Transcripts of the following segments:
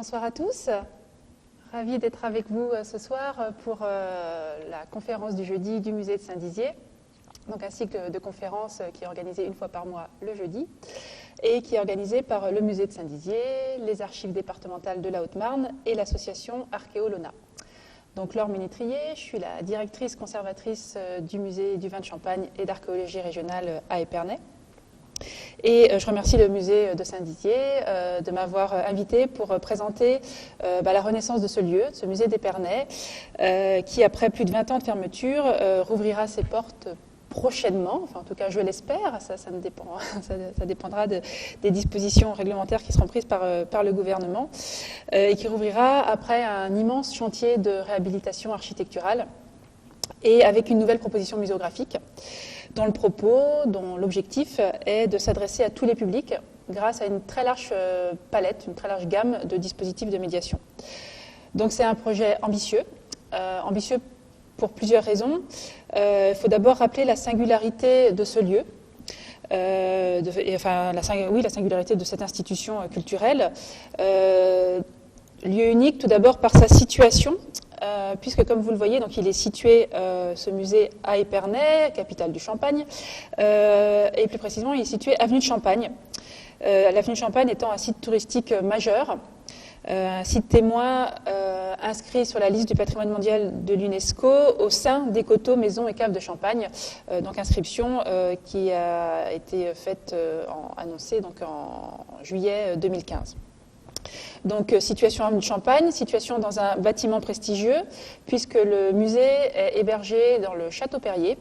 Bonsoir à tous. Ravie d'être avec vous ce soir pour la conférence du jeudi du musée de Saint-Dizier. Donc un cycle de conférences qui est organisé une fois par mois le jeudi et qui est organisé par le musée de Saint-Dizier, les archives départementales de la Haute-Marne et l'association Archéolona. Donc Laure Ménétrier, je suis la directrice conservatrice du musée du vin de Champagne et d'archéologie régionale à Épernay. Et je remercie le musée de Saint-Dizier de m'avoir invité pour présenter la renaissance de ce lieu, de ce musée d'Épernay, qui après plus de 20 ans de fermeture rouvrira ses portes prochainement, enfin en tout cas je l'espère, ça dépendra des dispositions réglementaires qui seront prises par le gouvernement, et qui rouvrira après un immense chantier de réhabilitation architecturale et avec une nouvelle proposition muséographique dont le propos, dont l'objectif est de s'adresser à tous les publics grâce à une très large palette, une très large gamme de dispositifs de médiation. Donc c'est un projet ambitieux, ambitieux pour plusieurs raisons. Il faut d'abord rappeler la singularité de ce lieu, la singularité de cette institution culturelle. Lieu unique tout d'abord par sa situation, puisque comme vous le voyez, donc il est situé, ce musée, à Épernay, capitale du Champagne, et plus précisément il est situé avenue de Champagne. L'avenue de Champagne étant un site touristique majeur, un site témoin inscrit sur la liste du patrimoine mondial de l'UNESCO au sein des coteaux, maisons et caves de Champagne, donc inscription qui a été faite, annoncée donc en juillet 2015. Donc situation avenue de Champagne, situation dans un bâtiment prestigieux, puisque le musée est hébergé dans le Château Perrier.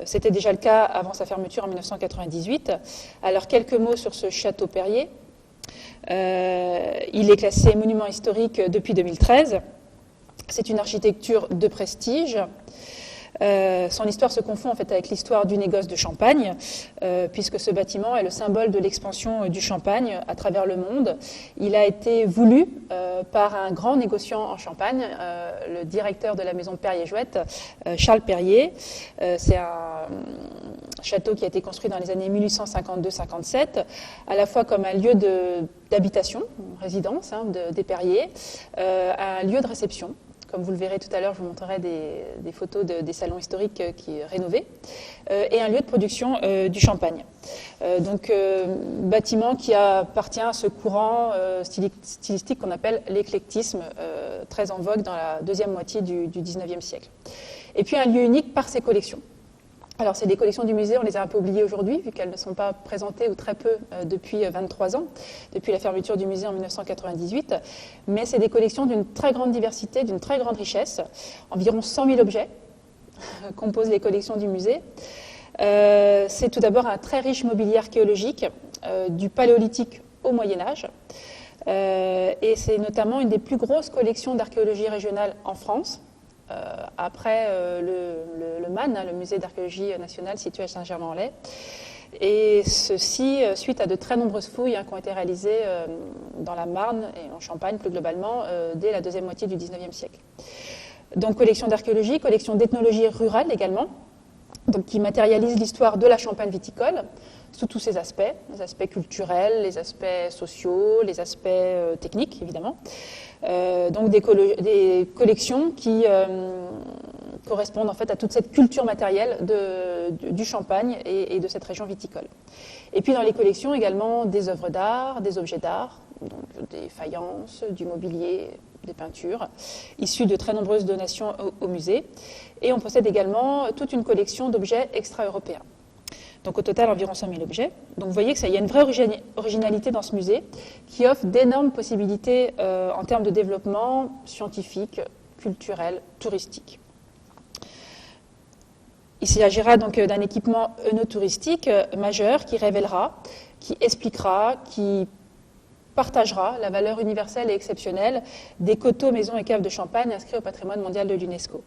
C'était déjà le cas avant sa fermeture en 1998. Alors quelques mots sur ce Château Perrier. Il est classé monument historique depuis 2013. C'est une architecture de prestige. Son histoire se confond en fait avec l'histoire du négoce de Champagne, puisque ce bâtiment est le symbole de l'expansion du Champagne à travers le monde. Il a été voulu par un grand négociant en Champagne, le directeur de la maison Perrier-Jouët, Charles Perrier. C'est un château qui a été construit dans les années 1852-57, à la fois comme un lieu d'habitation, résidence des Perriers, un lieu de réception. Comme vous le verrez tout à l'heure, je vous montrerai des photos des salons historiques qui rénovés, et un lieu de production du champagne. Bâtiment qui appartient à ce courant stylistique qu'on appelle l'éclectisme, très en vogue dans la deuxième moitié du XIXe siècle. Et puis un lieu unique par ses collections. Alors, c'est des collections du musée, on les a un peu oubliées aujourd'hui, vu qu'elles ne sont pas présentées ou très peu depuis 23 ans, depuis la fermeture du musée en 1998. Mais c'est des collections d'une très grande diversité, d'une très grande richesse. Environ 100 000 objets composent les collections du musée. C'est tout d'abord un très riche mobilier archéologique, du paléolithique au Moyen-Âge. Et c'est notamment une des plus grosses collections d'archéologie régionale en France. Après le MAN, le musée d'archéologie nationale situé à Saint-Germain-en-Laye. Et ceci suite à de très nombreuses fouilles qui ont été réalisées dans la Marne et en Champagne plus globalement dès la deuxième moitié du XIXe siècle. Donc collection d'archéologie, collection d'ethnologie rurale également, donc qui matérialise l'histoire de la Champagne viticole sous tous ses aspects, les aspects culturels, les aspects sociaux, les aspects techniques évidemment. Donc des collections qui correspondent en fait à toute cette culture matérielle du Champagne et de cette région viticole. Et puis dans les collections également des œuvres d'art, des objets d'art, donc des faïences, du mobilier, des peintures, issues de très nombreuses donations au musée. Et on possède également toute une collection d'objets extra-européens. Donc au total, environ 100 000 objets. Donc vous voyez qu'il y a une vraie originalité dans ce musée qui offre d'énormes possibilités en termes de développement scientifique, culturel, touristique. Il s'agira donc d'un équipement œnotouristique majeur qui révélera, qui expliquera, qui partagera la valeur universelle et exceptionnelle des coteaux, maisons et caves de Champagne inscrits au patrimoine mondial de l'UNESCO.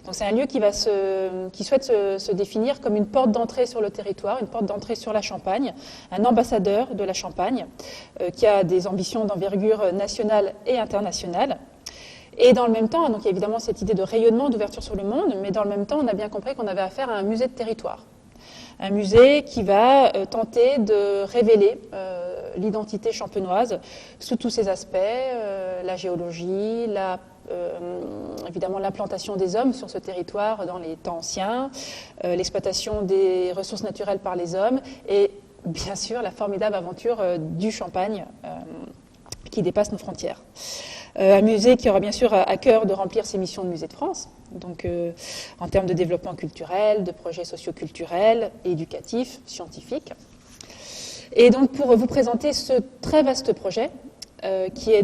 Donc c'est un lieu qui souhaite se définir comme une porte d'entrée sur le territoire, une porte d'entrée sur la Champagne, un ambassadeur de la Champagne qui a des ambitions d'envergure nationale et internationale. Et dans le même temps, donc il y a évidemment cette idée de rayonnement, d'ouverture sur le monde, mais dans le même temps, on a bien compris qu'on avait affaire à un musée de territoire. Un musée qui va tenter de révéler l'identité champenoise sous tous ses aspects, la géologie, évidemment l'implantation des hommes sur ce territoire dans les temps anciens, l'exploitation des ressources naturelles par les hommes et bien sûr la formidable aventure du Champagne qui dépasse nos frontières. Un musée qui aura bien sûr à cœur de remplir ses missions de musée de France, donc en termes de développement culturel, de projets socioculturels, éducatifs, scientifiques. Et donc pour vous présenter ce très vaste projet, qui a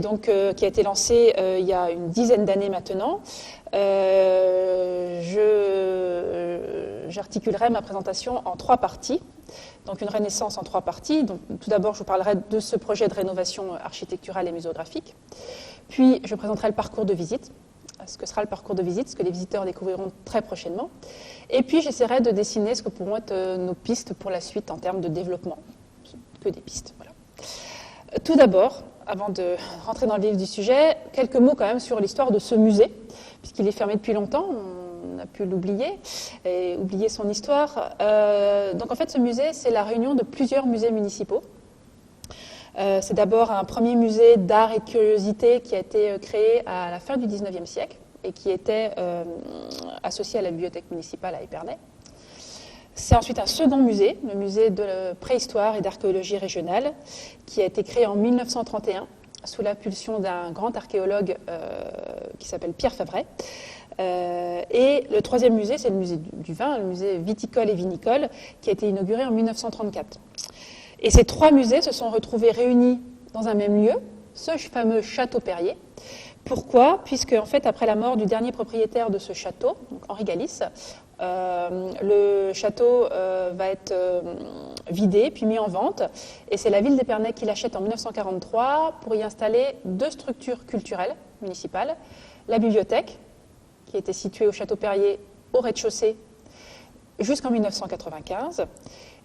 été lancé il y a une dizaine d'années maintenant, j'articulerai ma présentation en 3 parties. Donc une renaissance en 3 parties. Donc, tout d'abord, je vous parlerai de ce projet de rénovation architecturale et muséographique. Puis, je présenterai le parcours de visite, ce que sera le parcours de visite, ce que les visiteurs découvriront très prochainement. Et puis, j'essaierai de dessiner ce que pourront être nos pistes pour la suite en termes de développement. Que des pistes, voilà. Tout d'abord, avant de rentrer dans le vif du sujet, quelques mots quand même sur l'histoire de ce musée, puisqu'il est fermé depuis longtemps. On a pu l'oublier et oublier son histoire. Donc en fait, ce musée, c'est la réunion de plusieurs musées municipaux. C'est d'abord un premier musée d'art et de curiosité qui a été créé à la fin du XIXe siècle et qui était associé à la bibliothèque municipale à Épernay. C'est ensuite un second musée, le musée de préhistoire et d'archéologie régionale, qui a été créé en 1931 sous l'impulsion d'un grand archéologue qui s'appelle Pierre Favret. Et le troisième musée, c'est le musée du vin, le musée viticole et vinicole, qui a été inauguré en 1934. Et ces 3 musées se sont retrouvés réunis dans un même lieu, ce fameux château Perrier. Pourquoi ? Puisque, en fait, après la mort du dernier propriétaire de ce château, donc Henri Galis, le château va être vidé, puis mis en vente. Et c'est la ville d'Épernay qui l'achète en 1943 pour y installer 2 structures culturelles municipales. La bibliothèque, qui était située au château Perrier au rez-de-chaussée jusqu'en 1995.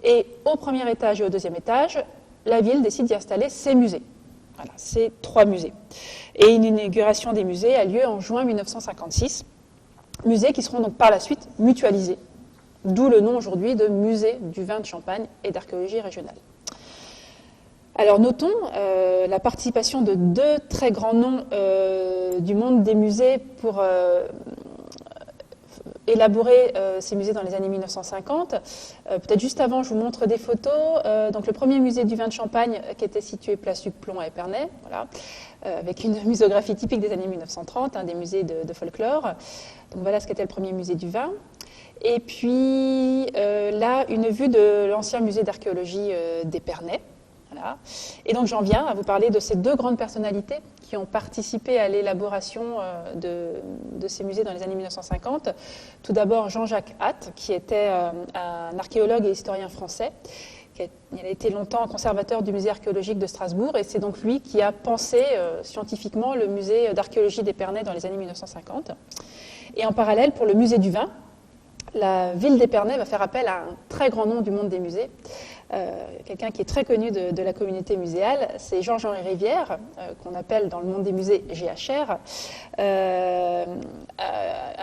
Et au premier étage et au deuxième étage, la ville décide d'y installer ses musées. Voilà, ces 3 musées. Et une inauguration des musées a lieu en juin 1956. Musées qui seront donc par la suite mutualisés. D'où le nom aujourd'hui de musée du vin de Champagne et d'archéologie régionale. Alors notons la participation de 2 très grands noms du monde des musées pour élaborer ces musées dans les années 1950. Peut-être juste avant, je vous montre des photos. Donc le premier musée du vin de Champagne qui était situé place Huc-Plon à Épernay, voilà, avec une muséographie typique des années 1930, des musées de folklore. Donc voilà ce qu'était le premier musée du vin. Et puis là, une vue de l'ancien musée d'archéologie d'Épernay. Voilà. Et donc j'en viens à vous parler de ces 2 grandes personnalités qui ont participé à l'élaboration de ces musées dans les années 1950. Tout d'abord Jean-Jacques Hatt, qui était un archéologue et historien français. Il a été longtemps conservateur du musée archéologique de Strasbourg et c'est donc lui qui a pensé scientifiquement le musée d'archéologie d'Épernay dans les années 1950. Et en parallèle, pour le musée du vin, la ville d'Épernay va faire appel à un très grand nom du monde des musées, quelqu'un qui est très connu de la communauté muséale, c'est Georges-Henri Rivière, qu'on appelle dans le monde des musées GHR, un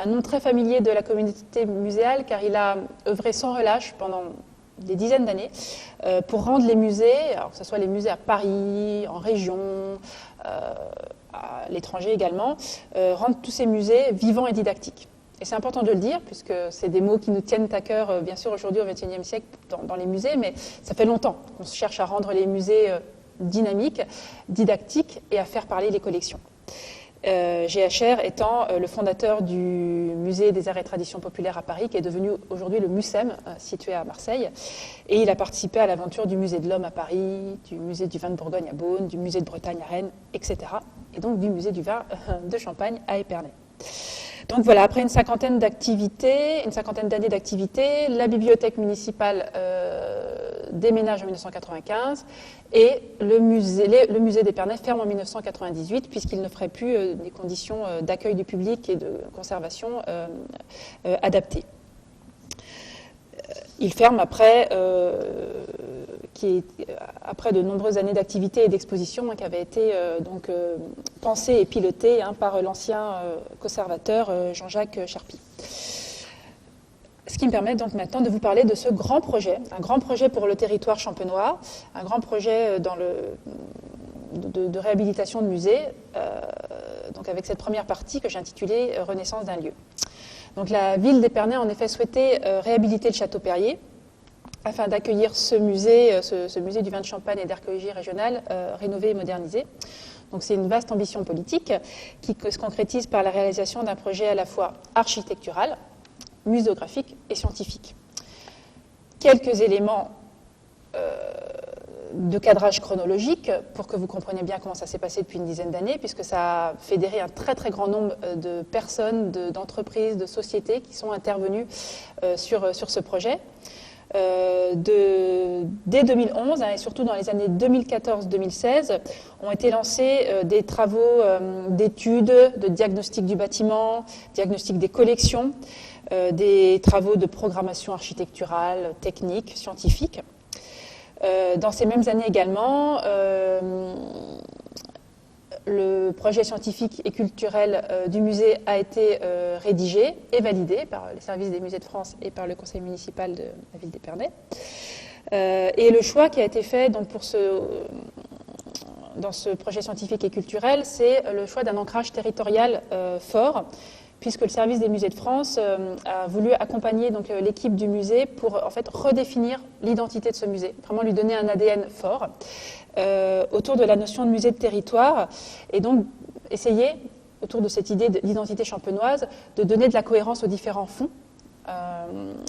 nom très familier de la communauté muséale car il a œuvré sans relâche pendant des dizaines d'années pour rendre les musées, alors que ce soit les musées à Paris, en région, à l'étranger également, rendre tous ces musées vivants et didactiques. Et c'est important de le dire, puisque c'est des mots qui nous tiennent à cœur, bien sûr, aujourd'hui au XXIe siècle, dans les musées, mais ça fait longtemps qu'on se cherche à rendre les musées dynamiques, didactiques et à faire parler les collections. GHR étant le fondateur du musée des arts et traditions populaires à Paris, qui est devenu aujourd'hui le MUSEM, situé à Marseille. Et il a participé à l'aventure du musée de l'Homme à Paris, du musée du vin de Bourgogne à Beaune, du musée de Bretagne à Rennes, etc. Et donc du musée du vin de Champagne à Épernay. Donc voilà, après une cinquantaine d'années d'activité, la bibliothèque municipale déménage en 1995 et le musée d'Épernay ferme en 1998 puisqu'il ne ferait plus des conditions d'accueil du public et de conservation adaptées. Il ferme après de nombreuses années d'activité et d'exposition qui avaient été pensées et pilotées par l'ancien conservateur Jean-Jacques Charpie. Ce qui me permet donc maintenant de vous parler de ce grand projet, un grand projet pour le territoire champenois, un grand projet de réhabilitation de musée, donc avec cette première partie que j'ai intitulée « Renaissance d'un lieu ». Donc la ville d'Épernay a en effet souhaité réhabiliter le château Perrier afin d'accueillir ce musée du vin de Champagne et d'archéologie régionale rénové et modernisé. Donc c'est une vaste ambition politique qui se concrétise par la réalisation d'un projet à la fois architectural, muséographique et scientifique. Quelques éléments de cadrage chronologique pour que vous compreniez bien comment ça s'est passé depuis une dizaine d'années, puisque ça a fédéré un très très grand nombre de personnes, d'entreprises, de sociétés qui sont intervenues sur ce projet. Dès 2011 et surtout dans les années 2014-2016 ont été lancés des travaux d'études, de diagnostic du bâtiment, diagnostic des collections, des travaux de programmation architecturale, technique, scientifique. Dans ces mêmes années également, le projet scientifique et culturel du musée a été rédigé et validé par les services des musées de France et par le conseil municipal de la ville d'Épernay. Et le choix qui a été fait donc, dans ce projet scientifique et culturel, c'est le choix d'un ancrage territorial fort, puisque le service des musées de France a voulu accompagner donc, l'équipe du musée pour en fait, redéfinir l'identité de ce musée, vraiment lui donner un ADN fort autour de la notion de musée de territoire, et donc essayer, autour de cette idée d'identité champenoise, de donner de la cohérence aux différents fonds,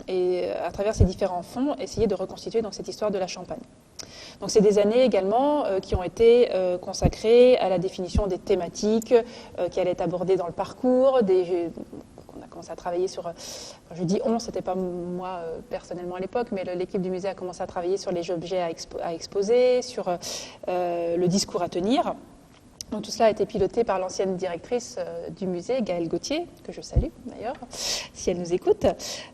et à travers ces différents fonds, essayer de reconstituer donc, cette histoire de la Champagne. Donc c'est des années également qui ont été consacrées à la définition des thématiques qui allaient être abordées dans le parcours. On a commencé à travailler sur, quand je dis on, c'était pas moi personnellement à l'époque, mais l'équipe du musée a commencé à travailler sur les objets à exposer, sur le discours à tenir. Donc, tout cela a été piloté par l'ancienne directrice du musée, Gaëlle Gauthier, que je salue d'ailleurs, si elle nous écoute,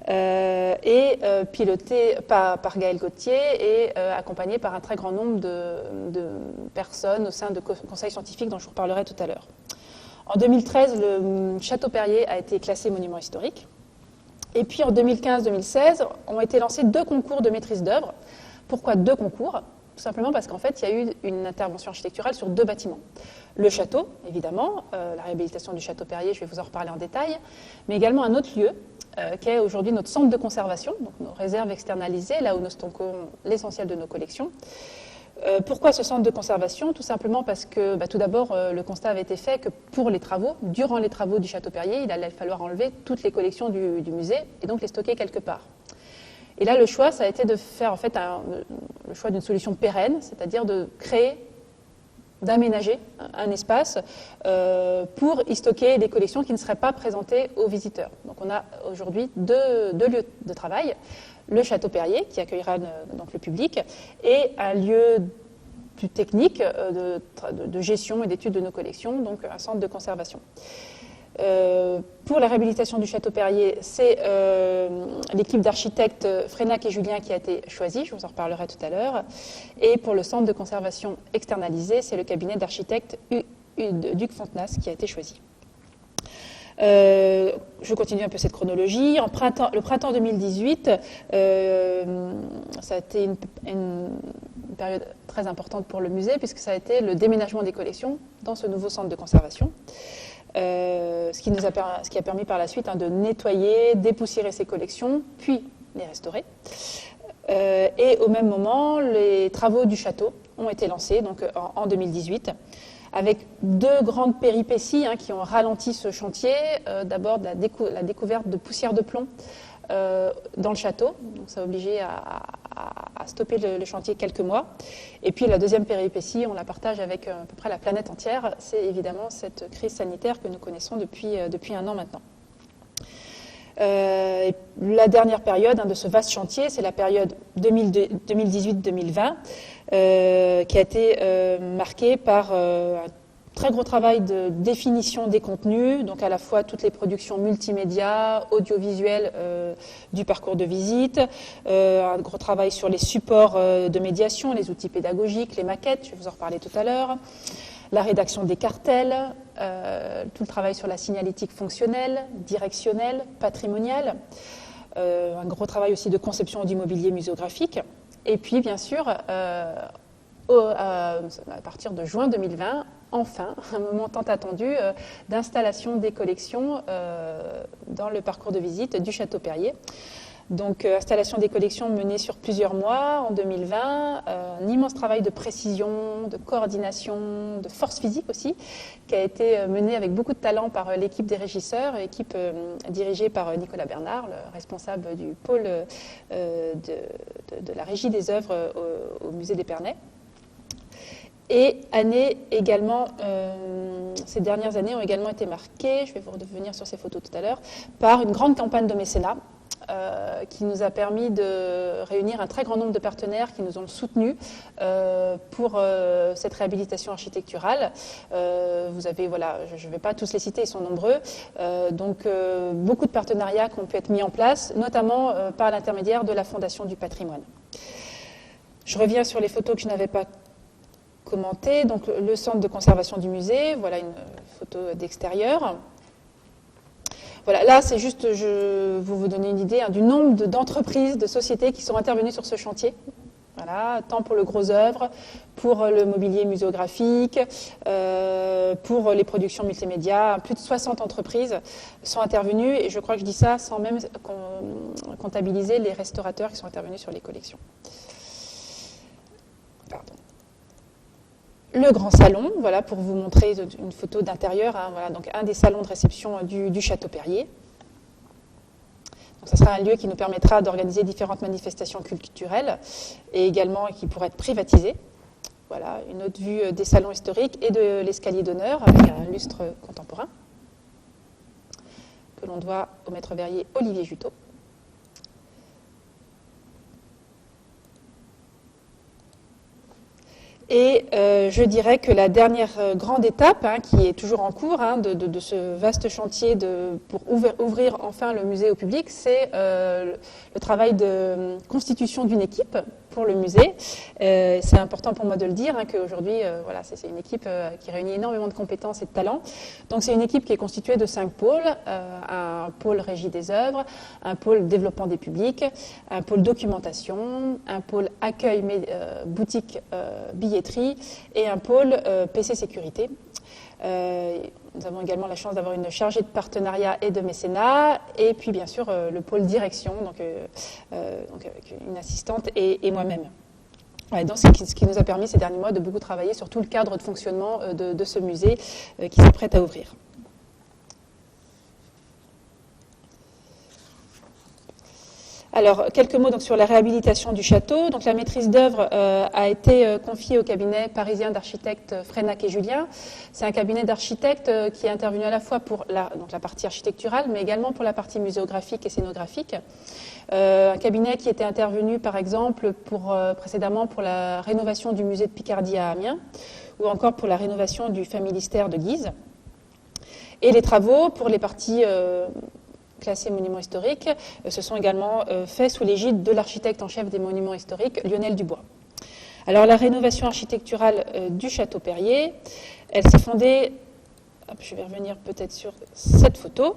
et piloté par Gaëlle Gauthier et accompagné par un très grand nombre de personnes au sein de conseils scientifiques dont je vous reparlerai tout à l'heure. En 2013, le château Perrier a été classé monument historique. Et puis en 2015-2016, ont été lancés 2 concours de maîtrise d'œuvre. Pourquoi 2 concours ? Tout simplement parce qu'en fait, il y a eu une intervention architecturale sur 2 bâtiments. Le château, évidemment, la réhabilitation du château Perrier, je vais vous en reparler en détail, mais également un autre lieu, qui est aujourd'hui notre centre de conservation, donc nos réserves externalisées, là où nous stockons l'essentiel de nos collections. Pourquoi ce centre de conservation ? Tout simplement parce que, tout d'abord, le constat avait été fait que pour les travaux, durant les travaux du château Perrier, il allait falloir enlever toutes les collections du musée et donc les stocker quelque part. Et là, le choix, ça a été de faire en fait le choix d'une solution pérenne, c'est-à-dire de créer, d'aménager un espace pour y stocker des collections qui ne seraient pas présentées aux visiteurs. Donc on a aujourd'hui deux lieux de travail, le château Perrier qui accueillera donc le public et un lieu plus technique de gestion et d'étude de nos collections, donc un centre de conservation. Pour la réhabilitation du château Perrier, c'est l'équipe d'architectes Frénac et Julien qui a été choisie, je vous en reparlerai tout à l'heure. Et pour le centre de conservation externalisé, c'est le cabinet d'architectes Duc Fontenas qui a été choisi. Je continue un peu cette chronologie. Le printemps 2018, ça a été une période très importante pour le musée puisque ça a été le déménagement des collections dans ce nouveau centre de conservation. Ce qui a permis par la suite de nettoyer, dépoussiérer ces collections, puis les restaurer. Et au même moment, les travaux du château ont été lancés donc, en 2018, avec 2 grandes péripéties qui ont ralenti ce chantier. D'abord, la découverte de poussière de plomb dans le château, donc ça a obligé à stopper le chantier quelques mois. Et puis la deuxième péripétie, on la partage avec à peu près la planète entière, c'est évidemment cette crise sanitaire que nous connaissons depuis 1 an maintenant. La dernière période de ce vaste chantier, c'est la période 2018-2020, qui a été marquée par un très gros travail de définition des contenus, donc à la fois toutes les productions multimédia, audiovisuelles du parcours de visite, un gros travail sur les supports de médiation, les outils pédagogiques, les maquettes, je vais vous en reparler tout à l'heure, la rédaction des cartels, tout le travail sur la signalétique fonctionnelle, directionnelle, patrimoniale, un gros travail aussi de conception du mobilier muséographique. Et puis, bien sûr, à partir de juin 2020, enfin, un moment tant attendu d'installation des collections dans le parcours de visite du Château Perrier. Donc, installation des collections menée sur plusieurs mois en 2020, un immense travail de précision, de coordination, de force physique aussi, qui a été mené avec beaucoup de talent par l'équipe des régisseurs, équipe dirigée par Nicolas Bernard, le responsable du pôle de la régie des œuvres au musée d'Épernay. Et ces dernières années ont également été marquées, je vais vous revenir sur ces photos tout à l'heure, par une grande campagne de mécénat qui nous a permis de réunir un très grand nombre de partenaires qui nous ont soutenus pour cette réhabilitation architecturale. Vous avez, voilà, je ne vais pas tous les citer, ils sont nombreux. Donc, beaucoup de partenariats qui ont pu être mis en place, notamment par l'intermédiaire de la Fondation du patrimoine. Je reviens sur les photos que je n'avais pas commentées. Donc, le centre de conservation du musée, voilà une photo d'extérieur. Voilà, là, c'est juste, je vais vous donner une idée du nombre d'entreprises, de sociétés qui sont intervenues sur ce chantier. Voilà, tant pour le gros œuvre, pour le mobilier muséographique, pour les productions multimédia. Plus de 60 entreprises sont intervenues, et je crois que je dis ça sans même comptabiliser les restaurateurs qui sont intervenus sur les collections. Pardon. Le grand salon, voilà, pour vous montrer une photo d'intérieur, voilà, donc un des salons de réception du Château Perrier. Donc, ça sera un lieu qui nous permettra d'organiser différentes manifestations culturelles et également qui pourrait être privatisé. Voilà, une autre vue des salons historiques et de l'escalier d'honneur avec un lustre contemporain que l'on doit au maître verrier Olivier Juteau. Et je dirais que la dernière grande étape, qui est toujours en cours, de ce vaste chantier pour ouvrir enfin le musée au public, c'est le travail de constitution d'une équipe pour le musée. C'est important pour moi de le dire, qu'aujourd'hui, voilà, c'est une équipe qui réunit énormément de compétences et de talents. Donc c'est une équipe qui est constituée de 5 pôles, un pôle régie des œuvres, un pôle développement des publics, un pôle documentation, un pôle accueil boutique billetterie et un pôle PC sécurité. Nous avons également la chance d'avoir une chargée de partenariat et de mécénat, et puis bien sûr le pôle direction, donc avec une assistante et moi-même. Ouais, donc c'est ce qui nous a permis ces derniers mois de beaucoup travailler sur tout le cadre de fonctionnement de ce musée qui s'apprête à ouvrir. Alors, quelques mots donc, sur la réhabilitation du château. Donc, la maîtrise d'œuvre a été confiée au cabinet parisien d'architectes Frénac et Julien. C'est un cabinet d'architectes qui est intervenu à la fois pour la partie architecturale, mais également pour la partie muséographique et scénographique. Un cabinet qui était intervenu, par exemple, précédemment pour la rénovation du musée de Picardie à Amiens, ou encore pour la rénovation du Familistère de Guise. Et les travaux pour les parties classés monuments historiques se sont également faits sous l'égide de l'architecte en chef des monuments historiques, Lionel Dubois. Alors la rénovation architecturale du Château Perrier, elle s'est fondée, je vais revenir peut-être sur cette photo,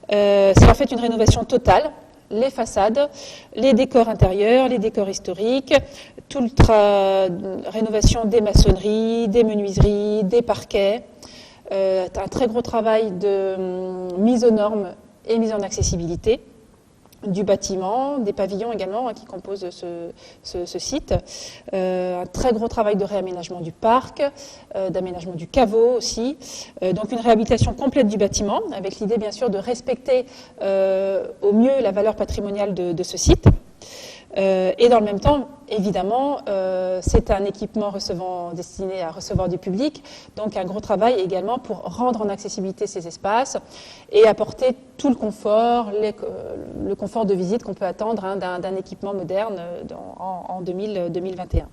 c'est en fait une rénovation totale, les façades, les décors intérieurs, les décors historiques, rénovation des maçonneries, des menuiseries, des parquets, un très gros travail de mise aux normes et mise en accessibilité du bâtiment, des pavillons également qui composent ce site. Un très gros travail de réaménagement du parc, d'aménagement du caveau aussi. Donc une réhabilitation complète du bâtiment, avec l'idée bien sûr de respecter au mieux la valeur patrimoniale de ce site. Et dans le même temps, évidemment, c'est un équipement destiné à recevoir du public, donc un gros travail également pour rendre en accessibilité ces espaces et apporter tout le confort, le confort de visite qu'on peut attendre d'un équipement moderne en 2021.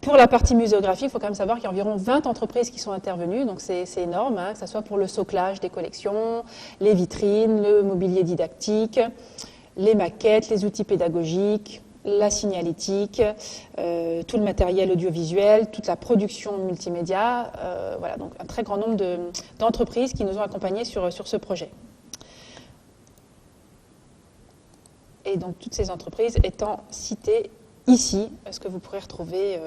Pour la partie muséographique, il faut quand même savoir qu'il y a environ 20 entreprises qui sont intervenues, donc c'est énorme, que ce soit pour le soclage des collections, les vitrines, le mobilier didactique, les maquettes, les outils pédagogiques, la signalétique, tout le matériel audiovisuel, toute la production multimédia. Voilà, donc un très grand nombre d'entreprises qui nous ont accompagnés sur ce projet. et donc toutes ces entreprises étant citées ici, ce que vous pourrez retrouver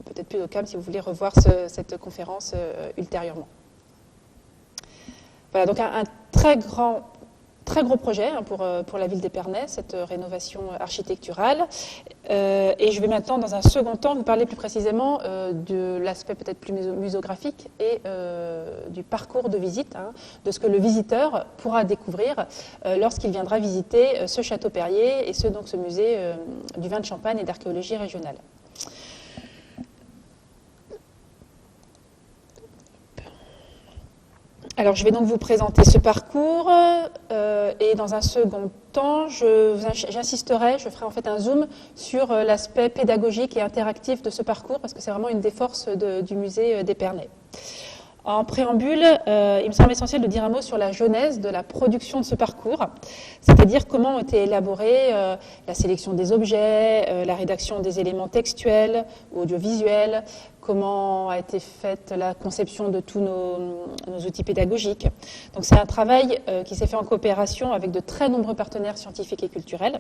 peut-être plus au calme si vous voulez revoir cette conférence ultérieurement. Voilà, donc un très gros projet pour la ville d'Épernay, cette rénovation architecturale. Et je vais maintenant, dans un second temps, vous parler plus précisément de l'aspect peut-être plus muséographique et du parcours de visite, de ce que le visiteur pourra découvrir lorsqu'il viendra visiter ce château Perrier et donc ce musée du vin de Champagne et d'archéologie régionale. Alors, je vais donc vous présenter ce parcours et dans un second temps, j'insisterai, je ferai en fait un zoom sur l'aspect pédagogique et interactif de ce parcours parce que c'est vraiment une des forces du musée d'Épernay. En préambule, il me semble essentiel de dire un mot sur la genèse de la production de ce parcours, c'est-à-dire comment ont été élaborés la sélection des objets, la rédaction des éléments textuels, audiovisuels, comment a été faite la conception de tous nos outils pédagogiques. Donc c'est un travail qui s'est fait en coopération avec de très nombreux partenaires scientifiques et culturels,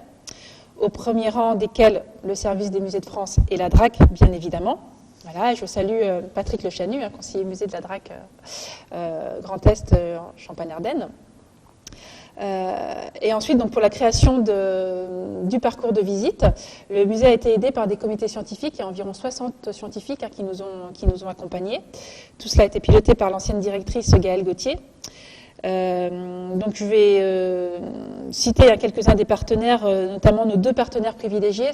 au premier rang desquels le service des musées de France et la DRAC, bien évidemment. Voilà, et je salue Patrick Le Chanu, conseiller musée de la DRAC Grand Est en Champagne-Ardenne. Et ensuite, donc, pour la création du parcours de visite, le musée a été aidé par des comités scientifiques. Il y a environ 60 scientifiques qui nous ont accompagnés. Tout cela a été piloté par l'ancienne directrice Gaëlle Gauthier. Donc je vais citer quelques-uns des partenaires, notamment nos deux partenaires privilégiés,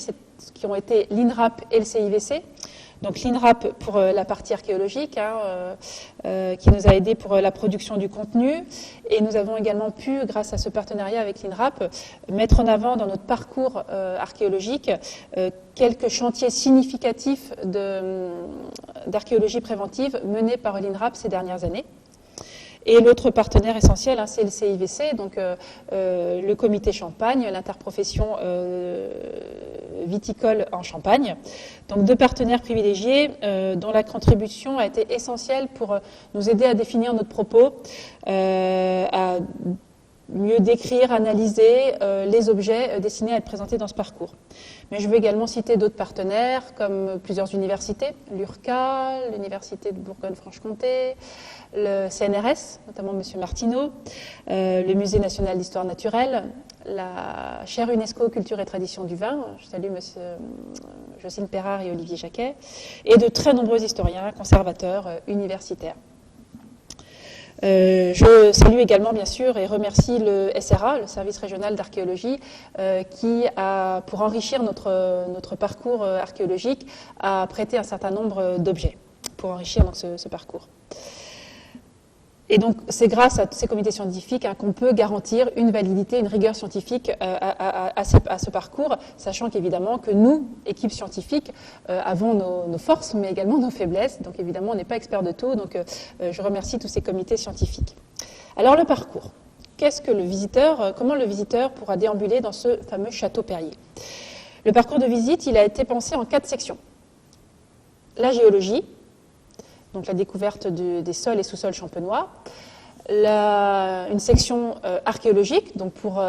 qui ont été l'INRAP et le CIVC. Donc l'INRAP pour la partie archéologique, qui nous a aidés pour la production du contenu. Et nous avons également pu, grâce à ce partenariat avec l'INRAP, mettre en avant dans notre parcours archéologique quelques chantiers significatifs d'archéologie préventive menés par l'INRAP ces dernières années. Et l'autre partenaire essentiel, c'est le CIVC, donc le comité Champagne, l'interprofession viticole en Champagne. Donc deux partenaires privilégiés dont la contribution a été essentielle pour nous aider à définir notre propos, à mieux décrire, analyser les objets destinés à être présentés dans ce parcours. Mais je vais également citer d'autres partenaires, comme plusieurs universités, l'URCA, l'Université de Bourgogne-Franche-Comté, le CNRS, notamment M. Martineau, le Musée national d'histoire naturelle, la chaire UNESCO Culture et Tradition du vin, je salue M. Jocelyne Perrard et Olivier Jacquet, et de très nombreux historiens, conservateurs, universitaires. Je salue également, bien sûr, et remercie le SRA, le Service régional d'archéologie, qui a, pour enrichir notre parcours archéologique, a prêté un certain nombre d'objets pour enrichir donc, ce parcours. Et donc, c'est grâce à ces comités scientifiques qu'on peut garantir une validité, une rigueur scientifique à ce parcours, sachant qu'évidemment que nous, équipe scientifique, avons nos forces, mais également nos faiblesses. Donc, évidemment, on n'est pas expert de tout. Donc, je remercie tous ces comités scientifiques. Alors, le parcours. Qu'est-ce que le visiteur, comment le visiteur pourra déambuler dans ce fameux château Perrier? Le parcours de visite, il a été pensé en 4 sections. La géologie, donc la découverte des sols et sous-sols champenois, une section archéologique, donc pour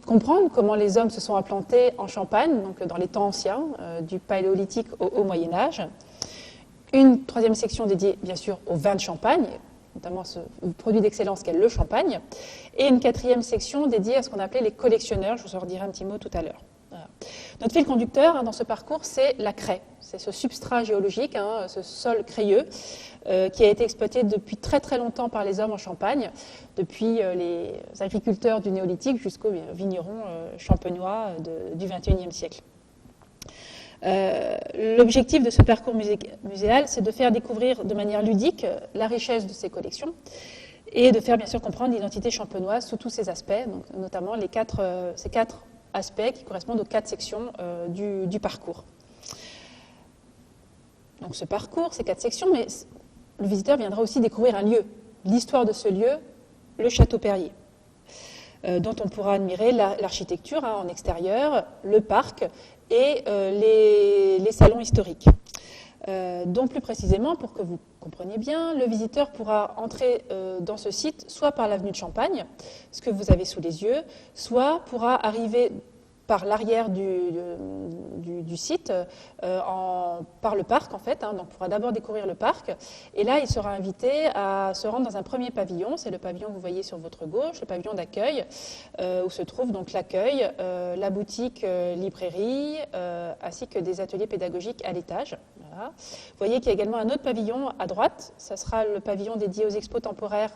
comprendre comment les hommes se sont implantés en Champagne, donc dans les temps anciens, du paléolithique au Haut Moyen-Âge. Une 3e section dédiée, bien sûr, au vin de Champagne, notamment ce produit d'excellence qu'est le champagne, et une 4e section dédiée à ce qu'on appelait les collectionneurs, je vous en redirai un petit mot tout à l'heure. Voilà. Notre fil conducteur dans ce parcours, c'est la craie. C'est ce substrat géologique, ce sol crayeux, qui a été exploité depuis très très longtemps par les hommes en Champagne, depuis les agriculteurs du néolithique jusqu'aux vignerons champenois du XXIe siècle. L'objectif de ce parcours muséal, c'est de faire découvrir de manière ludique la richesse de ces collections et de faire bien sûr comprendre l'identité champenoise sous tous ses aspects, donc notamment ces 4 aspects qui correspondent aux 4 sections du parcours. Donc ce parcours, ces 4 sections, mais le visiteur viendra aussi découvrir un lieu, l'histoire de ce lieu, le château Perrier, dont on pourra admirer l'architecture en extérieur, le parc et les salons historiques. Donc plus précisément, pour que vous compreniez bien, le visiteur pourra entrer dans ce site soit par l'avenue de Champagne, ce que vous avez sous les yeux, soit pourra arriver par l'arrière du site, par le parc en fait. Donc, il pourra d'abord découvrir le parc. Et là, il sera invité à se rendre dans un premier pavillon. C'est le pavillon que vous voyez sur votre gauche, le pavillon d'accueil, où se trouve donc l'accueil, la boutique librairie, ainsi que des ateliers pédagogiques à l'étage. Voilà. Vous voyez qu'il y a également un autre pavillon à droite. Ça sera le pavillon dédié aux expos temporaires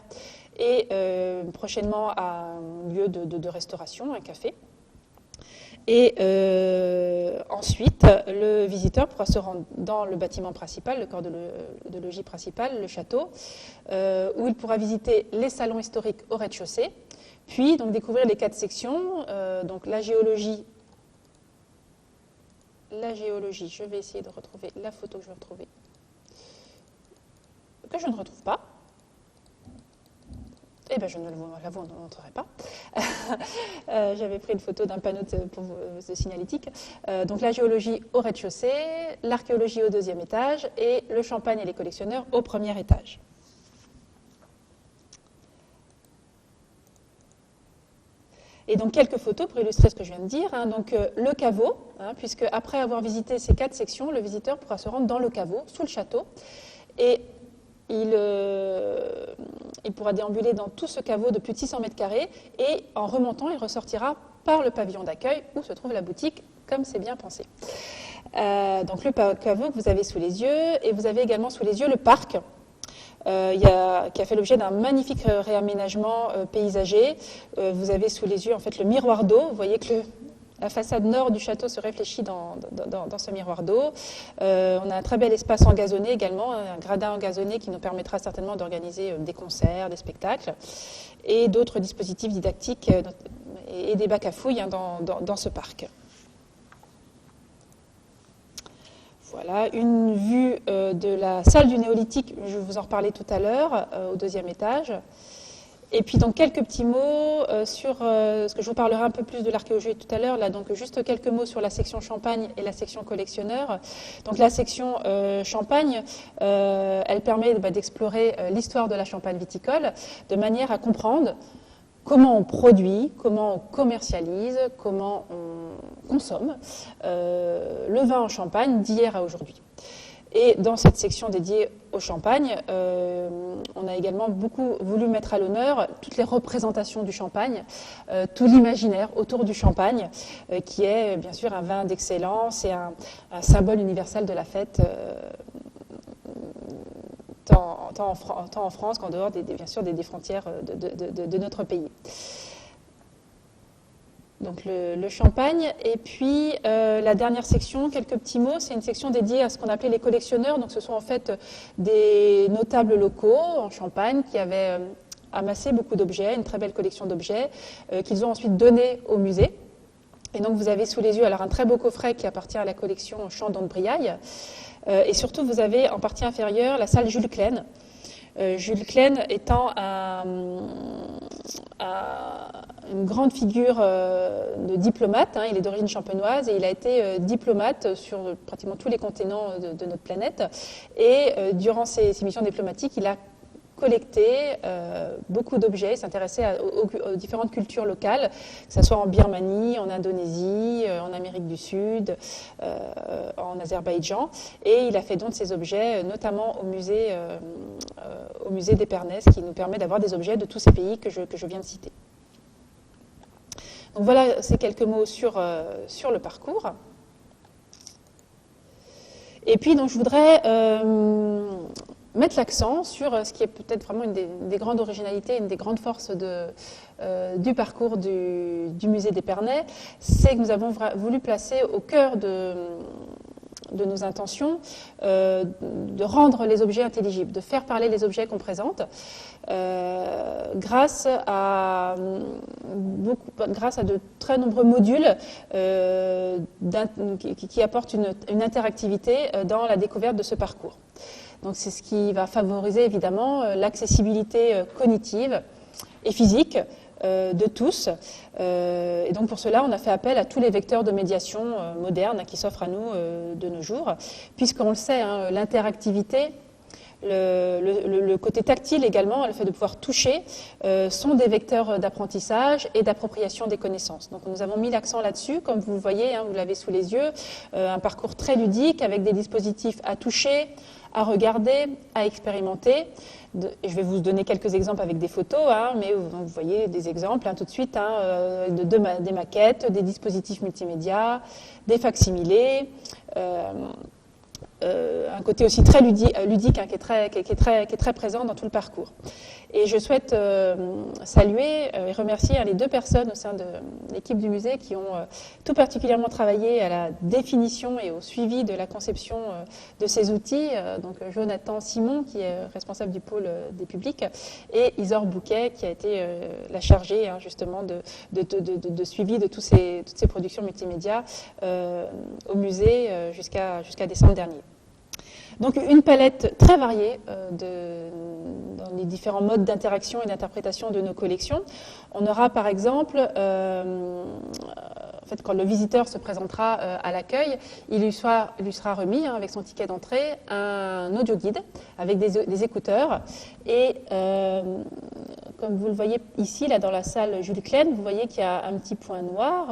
et prochainement à un lieu de restauration, un café. Et ensuite, le visiteur pourra se rendre dans le bâtiment principal, le corps de logis principal, le château, où il pourra visiter les salons historiques au rez-de-chaussée, puis donc découvrir les 4 sections, donc la géologie, je vais essayer de retrouver la photo que je vais retrouver, que je ne retrouve pas. Eh bien, je ne la vous montrerai pas. J'avais pris une photo d'un panneau de signalétique. Donc, la géologie au rez-de-chaussée, l'archéologie au 2e étage et le champagne et les collectionneurs au 1er étage. Et donc, quelques photos pour illustrer ce que je viens de dire. Donc, le caveau, puisque après avoir visité ces 4 sections, le visiteur pourra se rendre dans le caveau, sous le château, et il pourra déambuler dans tout ce caveau de plus de 600 mètres carrés et en remontant, il ressortira par le pavillon d'accueil où se trouve la boutique, comme c'est bien pensé. Donc le caveau que vous avez sous les yeux, et vous avez également sous les yeux le parc, qui a fait l'objet d'un magnifique réaménagement paysager. Vous avez sous les yeux en fait le miroir d'eau. Vous voyez que la façade nord du château se réfléchit dans ce miroir d'eau. On a un très bel espace engazonné également, un gradin engazonné qui nous permettra certainement d'organiser des concerts, des spectacles et d'autres dispositifs didactiques et des bacs à fouilles dans ce parc. Voilà, une vue de la salle du néolithique, je vais vous en reparler tout à l'heure, au 2e étage. Et puis donc quelques petits mots sur ce que je vous parlerai un peu plus de l'archéologie tout à l'heure. Là, donc juste quelques mots sur la section Champagne et la section collectionneur. Donc la section Champagne, elle permet d'explorer l'histoire de la Champagne viticole de manière à comprendre comment on produit, comment on commercialise, comment on consomme le vin en Champagne d'hier à aujourd'hui. Et dans cette section dédiée au champagne, on a également beaucoup voulu mettre à l'honneur toutes les représentations du champagne, tout l'imaginaire autour du champagne, qui est bien sûr un vin d'excellence et un symbole universel de la fête, tant en France qu'en dehors bien sûr des frontières de notre pays. Donc le champagne, et puis la dernière section, quelques petits mots, c'est une section dédiée à ce qu'on appelait les collectionneurs. Donc ce sont en fait des notables locaux en Champagne qui avaient amassé beaucoup d'objets, une très belle collection d'objets, qu'ils ont ensuite donnés au musée. Et donc vous avez sous les yeux alors un très beau coffret qui appartient à la collection Chandon de Briaille. Et surtout vous avez en partie inférieure la salle Jules Klein. Jules Klein étant une grande figure de diplomate, il est d'origine champenoise et il a été diplomate sur pratiquement tous les continents de notre planète. Et durant ses missions diplomatiques, il a collecté beaucoup d'objets, il s'intéressait aux différentes cultures locales, que ce soit en Birmanie, en Indonésie, en Amérique du Sud, en Azerbaïdjan. Et il a fait don de ces objets, notamment au musée d'Épernay, qui nous permet d'avoir des objets de tous ces pays que je viens de citer. Donc voilà ces quelques mots sur le parcours. Et puis donc, je voudrais mettre l'accent sur ce qui est peut-être vraiment une des grandes originalités, une des grandes forces du parcours du musée d'Épernay, c'est que nous avons voulu placer au cœur de nos intentions, de rendre les objets intelligibles, de faire parler les objets qu'on présente, grâce à de très nombreux modules qui apportent une interactivité dans la découverte de ce parcours. Donc c'est ce qui va favoriser évidemment l'accessibilité cognitive et physique de tous. Et donc pour cela, on a fait appel à tous les vecteurs de médiation modernes qui s'offrent à nous de nos jours, puisqu'on le sait, l'interactivité, Le côté tactile également, le fait de pouvoir toucher, sont des vecteurs d'apprentissage et d'appropriation des connaissances. Donc nous avons mis l'accent là-dessus, comme vous le voyez, hein, vous l'avez sous les yeux, un parcours très ludique avec des dispositifs à toucher, à regarder, à expérimenter. Et je vais vous donner quelques exemples avec des photos, hein, mais vous voyez des exemples hein, tout de suite, hein, des maquettes, des dispositifs multimédia, des facsimilés, un côté aussi très ludique hein, qui est très présent dans tout le parcours. Et je souhaite saluer et remercier les 2 personnes au sein de l'équipe du musée qui ont tout particulièrement travaillé à la définition et au suivi de la conception de ces outils. Donc Jonathan Simon, qui est responsable du pôle des publics, et Isor Bouquet, qui a été la chargée hein, justement de suivi de toutes ces productions multimédia au musée jusqu'à décembre dernier. Donc une palette très variée dans les différents modes d'interaction et d'interprétation de nos collections. On aura par exemple, en fait, quand le visiteur se présentera à l'accueil, il lui sera remis hein, avec son ticket d'entrée un audio guide avec des écouteurs. Et comme vous le voyez ici, là dans la salle Jules Klein, vous voyez qu'il y a un petit point noir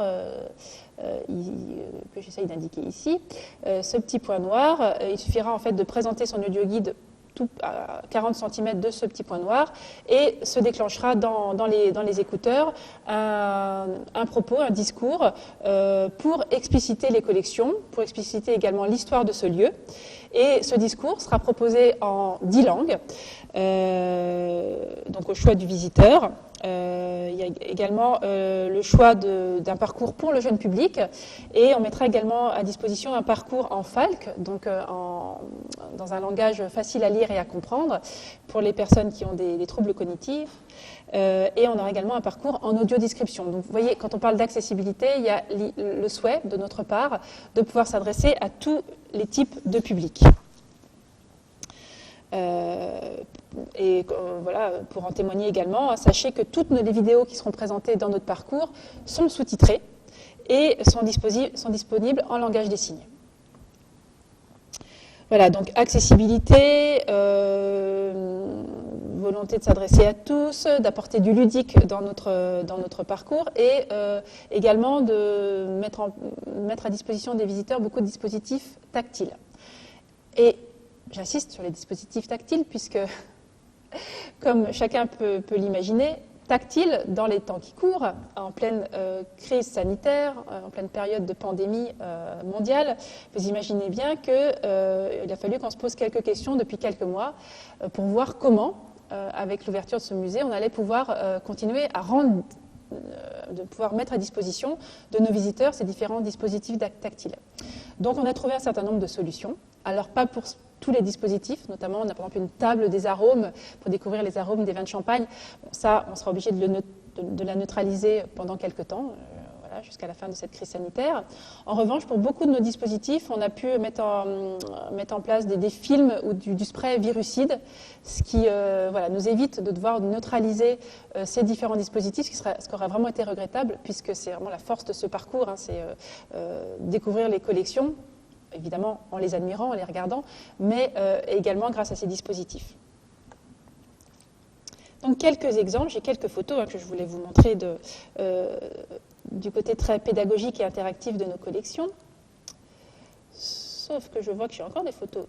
que j'essaye d'indiquer ici. Ce petit point noir, il suffira en fait de présenter son audio guide tout à 40 cm de ce petit point noir et se déclenchera dans les écouteurs un propos, un discours pour expliciter les collections, pour expliciter également l'histoire de ce lieu. Et ce discours sera proposé en 10 langues, donc au choix du visiteur. Il y a également le choix d'un parcours pour le jeune public et on mettra également à disposition un parcours en FALC, donc dans un langage facile à lire et à comprendre pour les personnes qui ont des troubles cognitifs. Et on aura également un parcours en audio-description. Donc vous voyez, quand on parle d'accessibilité, il y a le souhait de notre part de pouvoir s'adresser à tous les types de publics. Et voilà, pour en témoigner également, sachez que toutes les vidéos qui seront présentées dans notre parcours sont sous-titrées et sont disponibles en langage des signes. Voilà, donc accessibilité, volonté de s'adresser à tous, d'apporter du ludique dans notre parcours et également de mettre à disposition des visiteurs beaucoup de dispositifs tactiles. Et j'insiste sur les dispositifs tactiles puisque, comme chacun peut l'imaginer, tactile dans les temps qui courent, en pleine crise sanitaire, en pleine période de pandémie mondiale, vous imaginez bien qu'il a fallu qu'on se pose quelques questions depuis quelques mois pour voir comment, avec l'ouverture de ce musée, on allait pouvoir continuer à de pouvoir mettre à disposition de nos visiteurs ces différents dispositifs tactiles. Donc on a trouvé un certain nombre de solutions. Alors pas pour tous les dispositifs, notamment on a par exemple une table des arômes pour découvrir les arômes des vins de champagne. Bon, ça, on sera obligé de la neutraliser pendant quelques temps, voilà, jusqu'à la fin de cette crise sanitaire. En revanche, pour beaucoup de nos dispositifs, on a pu mettre en place des films ou du spray virucide, ce qui voilà, nous évite de devoir neutraliser ces différents dispositifs, ce qui aurait vraiment été regrettable, puisque c'est vraiment la force de ce parcours, hein, c'est découvrir les collections, évidemment en les admirant, en les regardant, mais également grâce à ces dispositifs. Donc quelques exemples, j'ai quelques photos hein, que je voulais vous montrer du côté très pédagogique et interactif de nos collections. Sauf que je vois que j'ai encore des photos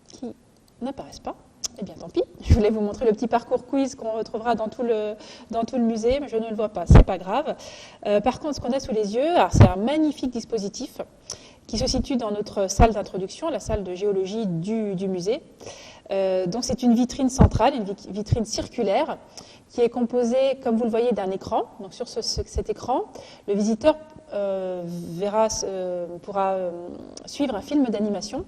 qui n'apparaissent pas. Eh bien tant pis, je voulais vous montrer le petit parcours quiz qu'on retrouvera dans tout le musée, mais je ne le vois pas, c'est pas grave. Par contre, ce qu'on a sous les yeux, c'est un magnifique dispositif qui se situe dans notre salle d'introduction, la salle de géologie du musée. Donc c'est une vitrine centrale, une vitrine circulaire, qui est composée, comme vous le voyez, d'un écran. Donc sur cet écran, le visiteur pourra suivre un film d'animation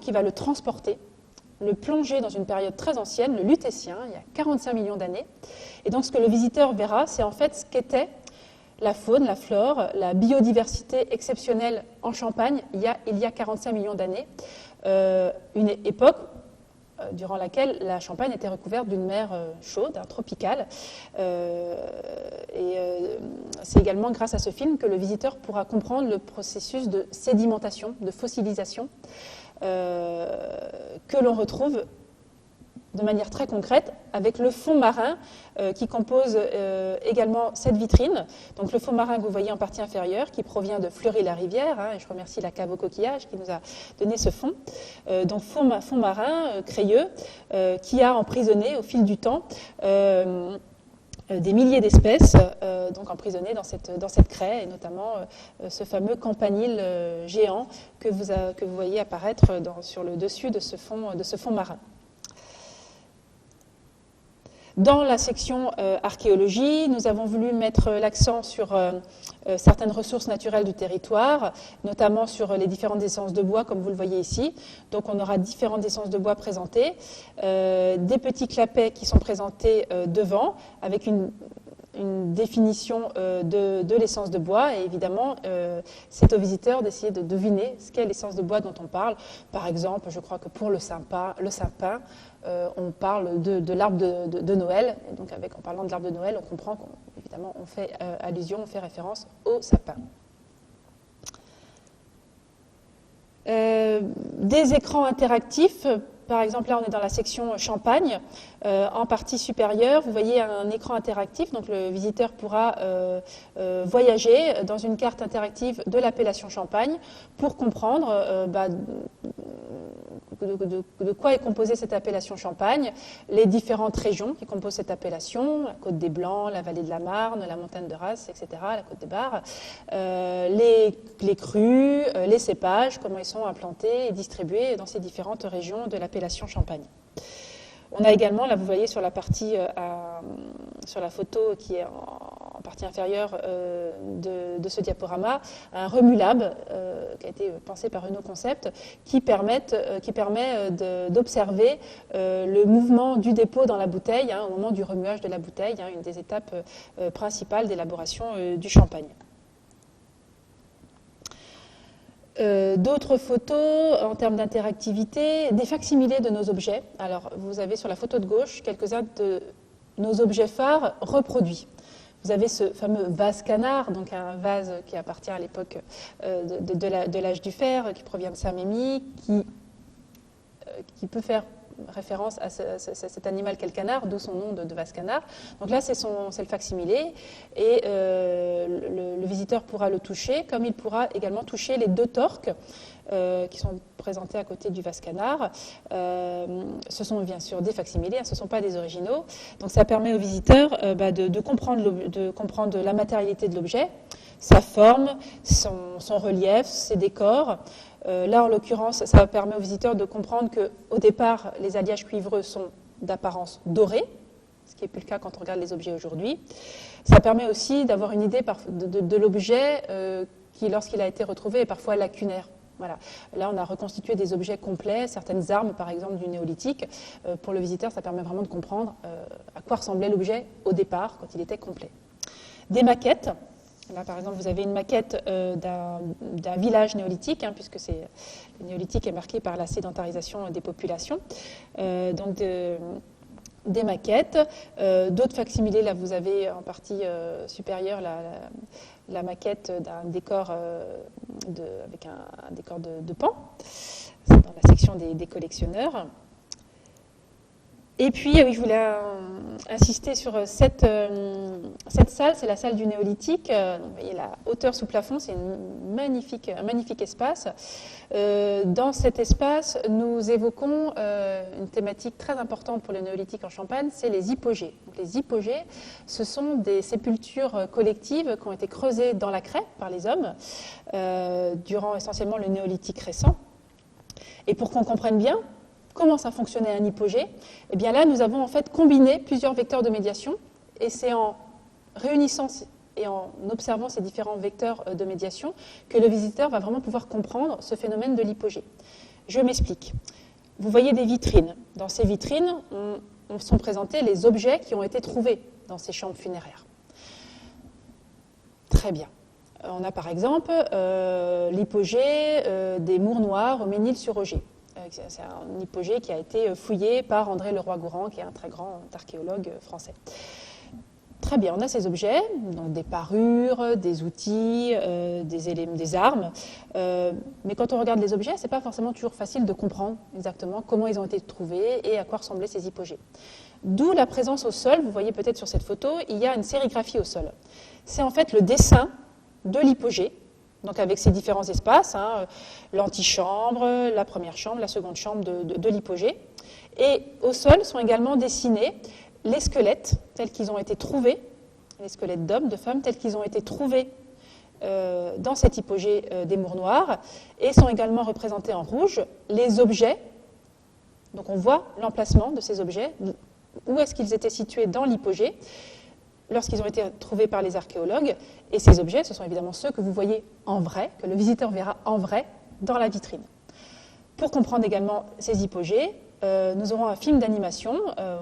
qui va le transporter, le plonger dans une période très ancienne, le Lutétien, il y a 45 millions d'années. Et donc ce que le visiteur verra, c'est en fait ce qu'était la faune, la flore, la biodiversité exceptionnelle en Champagne il y a 45 millions d'années, une époque durant laquelle la Champagne était recouverte d'une mer chaude, tropicale. C'est également grâce à ce film que le visiteur pourra comprendre le processus de sédimentation, de fossilisation que l'on retrouve de manière très concrète avec le fond marin qui compose également cette vitrine. Donc le fond marin que vous voyez en partie inférieure qui provient de Fleury-la-Rivière, et je remercie la cave au coquillage qui nous a donné ce fond. Donc fond marin crayeux qui a emprisonné au fil du temps des milliers d'espèces donc emprisonnées dans cette craie, et notamment ce fameux campanile géant que vous voyez apparaître sur le dessus de ce fond marin. Dans la section archéologie, nous avons voulu mettre l'accent sur certaines ressources naturelles du territoire, notamment sur les différentes essences de bois, comme vous le voyez ici. Donc on aura différentes essences de bois présentées, des petits clapets qui sont présentés devant, avec une définition de l'essence de bois, et évidemment c'est aux visiteurs d'essayer de deviner ce qu'est l'essence de bois dont on parle. Par exemple, je crois que pour le sapin, on parle de l'arbre de Noël, et donc en parlant de l'arbre de Noël, on comprend qu'évidemment on fait allusion, on fait référence au sapin. Des écrans interactifs. Par exemple, là, on est dans la section Champagne. En partie supérieure, vous voyez un écran interactif. Donc, le visiteur pourra voyager dans une carte interactive de l'appellation Champagne pour comprendre de quoi est composée cette appellation Champagne, les différentes régions qui composent cette appellation, la Côte des Blancs, la vallée de la Marne, la montagne de Reims, etc., la Côte des Barres, les crus, les cépages, comment ils sont implantés et distribués dans ces différentes régions de l'appellation Champagne. On a également, là vous voyez sur la partie, sur la photo qui est en partie inférieure de ce diaporama, un Remulab qui a été pensé par Renault Concept qui permet d'observer le mouvement du dépôt dans la bouteille au moment du remuage de la bouteille, une des étapes principales d'élaboration du champagne. D'autres photos en termes d'interactivité, des facsimilés de nos objets. Alors, vous avez sur la photo de gauche quelques-uns de nos objets phares reproduits. Vous avez ce fameux vase canard, donc un vase qui appartient à l'époque de l'âge du fer, qui provient de Saint-Mémy, qui peut faire référence à cet animal qu'est le canard, d'où son nom de vase canard. Donc là, c'est le facsimilé, et le visiteur pourra le toucher, comme il pourra également toucher les deux torques qui sont présentés à côté du vase canard. Ce sont bien sûr des facsimilés, ce ne sont pas des originaux. Donc ça permet au visiteur de comprendre la matérialité de l'objet, sa forme, son relief, ses décors. Là, en l'occurrence, ça permet aux visiteurs de comprendre qu'au départ, les alliages cuivreux sont d'apparence dorée, ce qui n'est plus le cas quand on regarde les objets aujourd'hui. Ça permet aussi d'avoir une idée de l'objet qui, lorsqu'il a été retrouvé, est parfois lacunaire. Voilà. Là, on a reconstitué des objets complets, certaines armes, par exemple, du néolithique. Pour le visiteur, ça permet vraiment de comprendre à quoi ressemblait l'objet au départ, quand il était complet. Des maquettes. Là, par exemple, vous avez une maquette d'un village néolithique, puisque le néolithique est marqué par la sédentarisation des populations. Donc, des maquettes. D'autres facsimilés, là, vous avez en partie supérieure la maquette d'un décor avec un décor de pan. C'est dans la section des collectionneurs. Et puis, oui, je voulais insister sur cette salle, c'est la salle du néolithique. Vous voyez la hauteur sous plafond, c'est un magnifique espace. Dans cet espace, nous évoquons une thématique très importante pour le néolithique en Champagne, c'est les hypogées. Donc, les hypogées, ce sont des sépultures collectives qui ont été creusées dans la craie par les hommes durant essentiellement le néolithique récent. Et pour qu'on comprenne bien comment ça fonctionnait un hypogée, eh bien là, nous avons en fait combiné plusieurs vecteurs de médiation, et c'est en réunissant et en observant ces différents vecteurs de médiation que le visiteur va vraiment pouvoir comprendre ce phénomène de l'hypogée. Je m'explique. Vous voyez des vitrines. Dans ces vitrines, sont présentés les objets qui ont été trouvés dans ces chambres funéraires. Très bien. On a par exemple l'hypogée des Mours Noirs au Ménil-sur-Oger. C'est un hypogée qui a été fouillé par André Leroi-Gourhan, qui est un très grand archéologue français. Très bien, on a ces objets, donc des parures, des outils, des armes. Mais quand on regarde les objets, ce n'est pas forcément toujours facile de comprendre exactement comment ils ont été trouvés et à quoi ressemblaient ces hypogées. D'où la présence au sol. Vous voyez peut-être sur cette photo, il y a une sérigraphie au sol. C'est en fait le dessin de l'hypogée, donc avec ces différents espaces, l'antichambre, la première chambre, la seconde chambre de l'hypogée. Et au sol sont également dessinés les squelettes tels qu'ils ont été trouvés, les squelettes d'hommes, de femmes, tels qu'ils ont été trouvés dans cette hypogée des Mours Noirs, et sont également représentés en rouge les objets. Donc on voit l'emplacement de ces objets, où est-ce qu'ils étaient situés dans l'hypogée, lorsqu'ils ont été trouvés par les archéologues. Et ces objets, ce sont évidemment ceux que vous voyez en vrai, que le visiteur verra en vrai dans la vitrine. Pour comprendre également ces hypogées, nous aurons un film d'animation.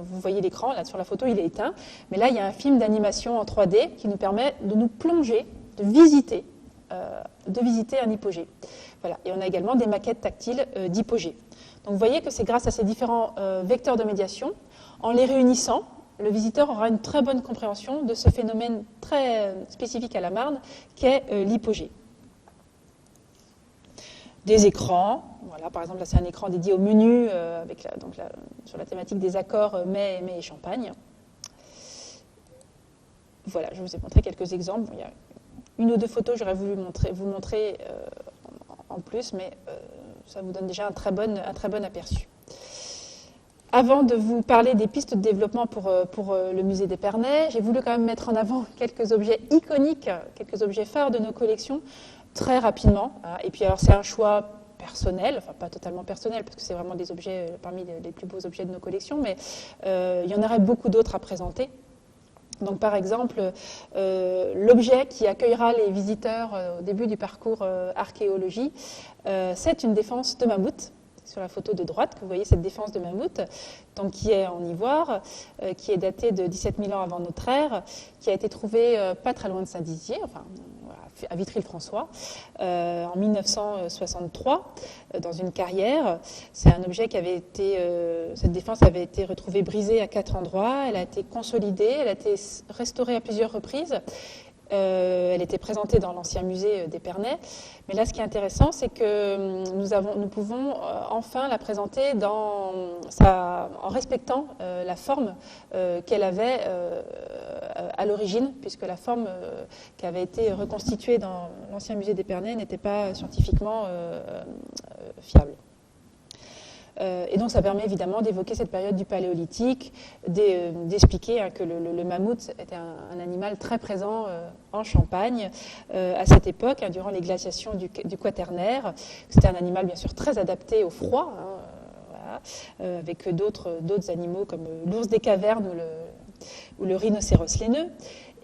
Vous voyez l'écran, là sur la photo il est éteint, mais là il y a un film d'animation en 3D qui nous permet de nous plonger, de visiter un hypogée. Voilà. Et on a également des maquettes tactiles d'hypogées. Donc vous voyez que c'est grâce à ces différents vecteurs de médiation, en les réunissant, le visiteur aura une très bonne compréhension de ce phénomène très spécifique à la Marne qu'est l'hypogée. Des écrans, voilà, par exemple là c'est un écran dédié au menu sur la thématique des accords mets et champagne. Voilà, je vous ai montré quelques exemples. Il y a une ou deux photos, j'aurais voulu vous montrer en plus, mais ça vous donne déjà un très bon aperçu. Avant de vous parler des pistes de développement pour le musée d'Épernay, j'ai voulu quand même mettre en avant quelques objets iconiques, quelques objets phares de nos collections, très rapidement. Et puis alors c'est un choix personnel, enfin pas totalement personnel, parce que c'est vraiment des objets parmi les plus beaux objets de nos collections, mais il y en aurait beaucoup d'autres à présenter. Donc par exemple, l'objet qui accueillera les visiteurs au début du parcours archéologie, c'est une défense de mammouth. Sur la photo de droite, que vous voyez cette défense de mammouth, donc qui est en ivoire, qui est datée de 17 000 ans avant notre ère, qui a été trouvée pas très loin de Saint-Dizier, enfin à Vitry-le-François, en 1963, dans une carrière. C'est un objet qui avait été, cette défense avait été retrouvée brisée à 4 endroits, elle a été consolidée, elle a été restaurée à plusieurs reprises. Elle était présentée dans l'ancien musée d'Épernay. Mais là, ce qui est intéressant, c'est que nous pouvons enfin la présenter en respectant la forme qu'elle avait à l'origine, puisque la forme qui avait été reconstituée dans l'ancien musée d'Épernay n'était pas scientifiquement fiable. Et donc ça permet évidemment d'évoquer cette période du Paléolithique, d'expliquer que le mammouth était un animal très présent en Champagne à cette époque, durant les glaciations du Quaternaire. C'était un animal bien sûr très adapté au froid, avec d'autres animaux comme l'ours des cavernes ou le rhinocéros laineux.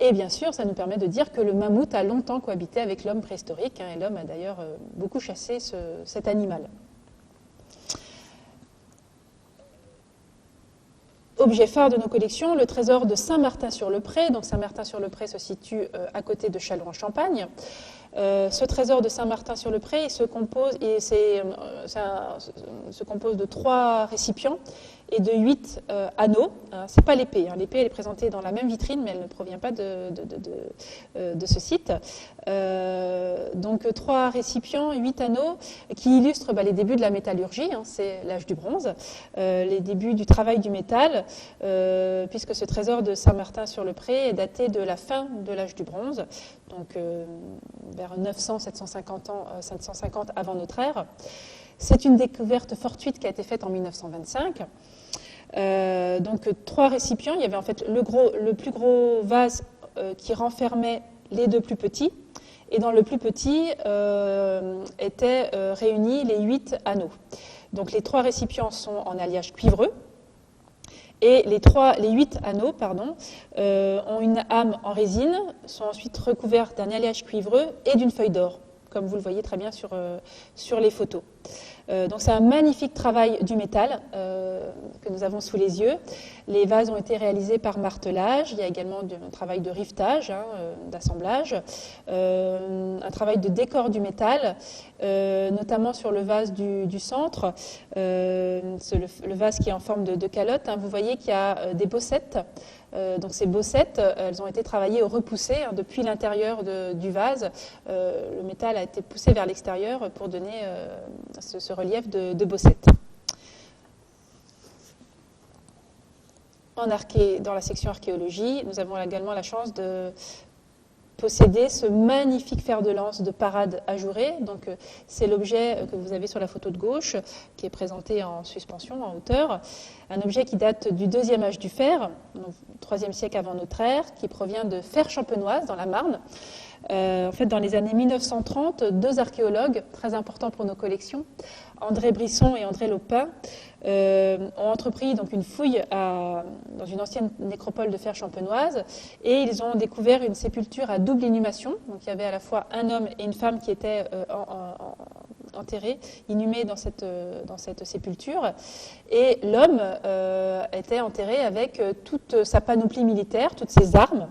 Et bien sûr, ça nous permet de dire que le mammouth a longtemps cohabité avec l'homme préhistorique, et l'homme a d'ailleurs beaucoup chassé cet animal. Objet phare de nos collections, le trésor de Saint-Martin-sur-le-Pré. Donc Saint-Martin-sur-le-Pré se situe à côté de Châlons-en-Champagne. Ce trésor de Saint-Martin-sur-le-Pré il se compose de 3 récipients et de 8 anneaux. Ce n'est pas l'épée. L'épée elle est présentée dans la même vitrine, mais elle ne provient pas de ce site. Donc 3 récipients, 8 anneaux qui illustrent les débuts de la métallurgie. C'est l'âge du bronze, les débuts du travail du métal, puisque ce trésor de Saint-Martin-sur-le-Pré est daté de la fin de l'âge du bronze, donc vers 900-750 avant notre ère. C'est une découverte fortuite qui a été faite en 1925. Donc 3 récipients. Il y avait en fait le plus gros vase qui renfermait les 2 plus petits. Et dans le plus petit étaient réunis les 8 anneaux. Donc les 3 récipients sont en alliage cuivreux. Et les 8 anneaux ont une âme en résine, sont ensuite recouverts d'un alliage cuivreux et d'une feuille d'or, comme vous le voyez très bien sur les photos. Donc c'est un magnifique travail du métal que nous avons sous les yeux. Les vases ont été réalisés par martelage. Il y a également un travail de rivetage, d'assemblage, un travail de décor du métal, notamment sur le vase du centre, le vase qui est en forme de calotte. Vous voyez qu'il y a des bossettes. Donc ces bossettes, elles ont été travaillées au repoussé depuis l'intérieur du vase. Le métal a été poussé vers l'extérieur pour donner ce relief de bossettes. Dans la section archéologie, nous avons également la chance de posséder ce magnifique fer de lance de parade ajouré. Donc, c'est l'objet que vous avez sur la photo de gauche, qui est présenté en suspension, en hauteur. Un objet qui date du 2e âge du fer, donc 3e siècle avant notre ère, qui provient de Fère-Champenoise, dans la Marne. En fait, dans les années 1930, 2 archéologues très importants pour nos collections, André Brisson et André Lopin, ont entrepris donc une fouille dans une ancienne nécropole de Fère-Champenoise et ils ont découvert une sépulture à double inhumation. Donc il y avait à la fois un homme et une femme qui étaient enterrés, inhumés dans cette sépulture. Et l'homme était enterré avec toute sa panoplie militaire, toutes ses armes,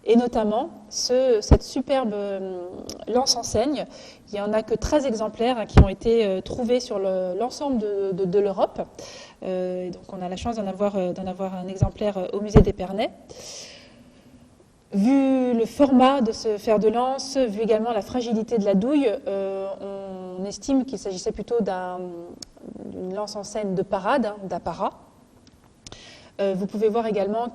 et notamment cette superbe lance-enseigne. Il n'y en a que 13 exemplaires qui ont été trouvés sur l'ensemble de l'Europe. Donc on a la chance d'en avoir un exemplaire au musée d'Épernay. Vu le format de ce fer de lance, vu également la fragilité de la douille, on estime qu'il s'agissait plutôt d'une lance-enseigne de parade, d'apparat. Vous pouvez voir également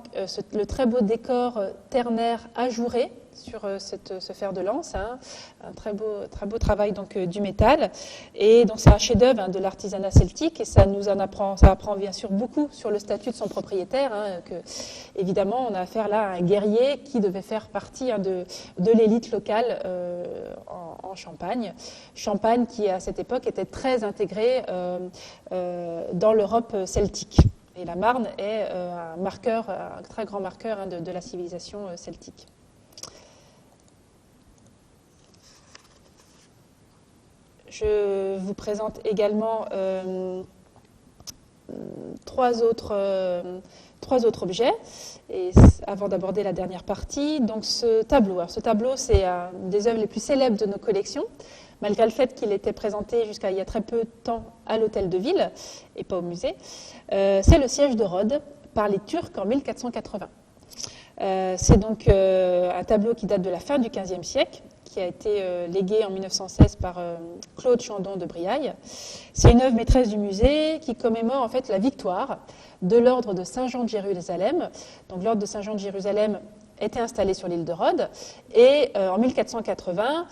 le très beau décor ternaire ajouré sur ce fer de lance, un très beau travail donc, du métal. Et donc c'est un chef-d'œuvre de l'artisanat celtique et ça apprend bien sûr beaucoup sur le statut de son propriétaire. Que, évidemment, on a affaire là à un guerrier qui devait faire partie de l'élite locale en Champagne. Champagne qui à cette époque était très intégrée dans l'Europe celtique. Et la Marne est un très grand marqueur de la civilisation celtique. Je vous présente également 3 autres objets, et avant d'aborder la dernière partie. Donc ce tableau, c'est un des œuvres les plus célèbres de nos collections, malgré le fait qu'il était présenté jusqu'à il y a très peu de temps à l'hôtel de ville et pas au musée. C'est le siège de Rhodes par les Turcs en 1480. C'est donc un tableau qui date de la fin du XVe siècle, qui a été légué en 1916 par Claude Chandon de Briaille. C'est une œuvre maîtresse du musée qui commémore en fait la victoire de l'ordre de Saint-Jean de Jérusalem. Donc l'ordre de Saint-Jean de Jérusalem était installé sur l'île de Rhodes et en 1480,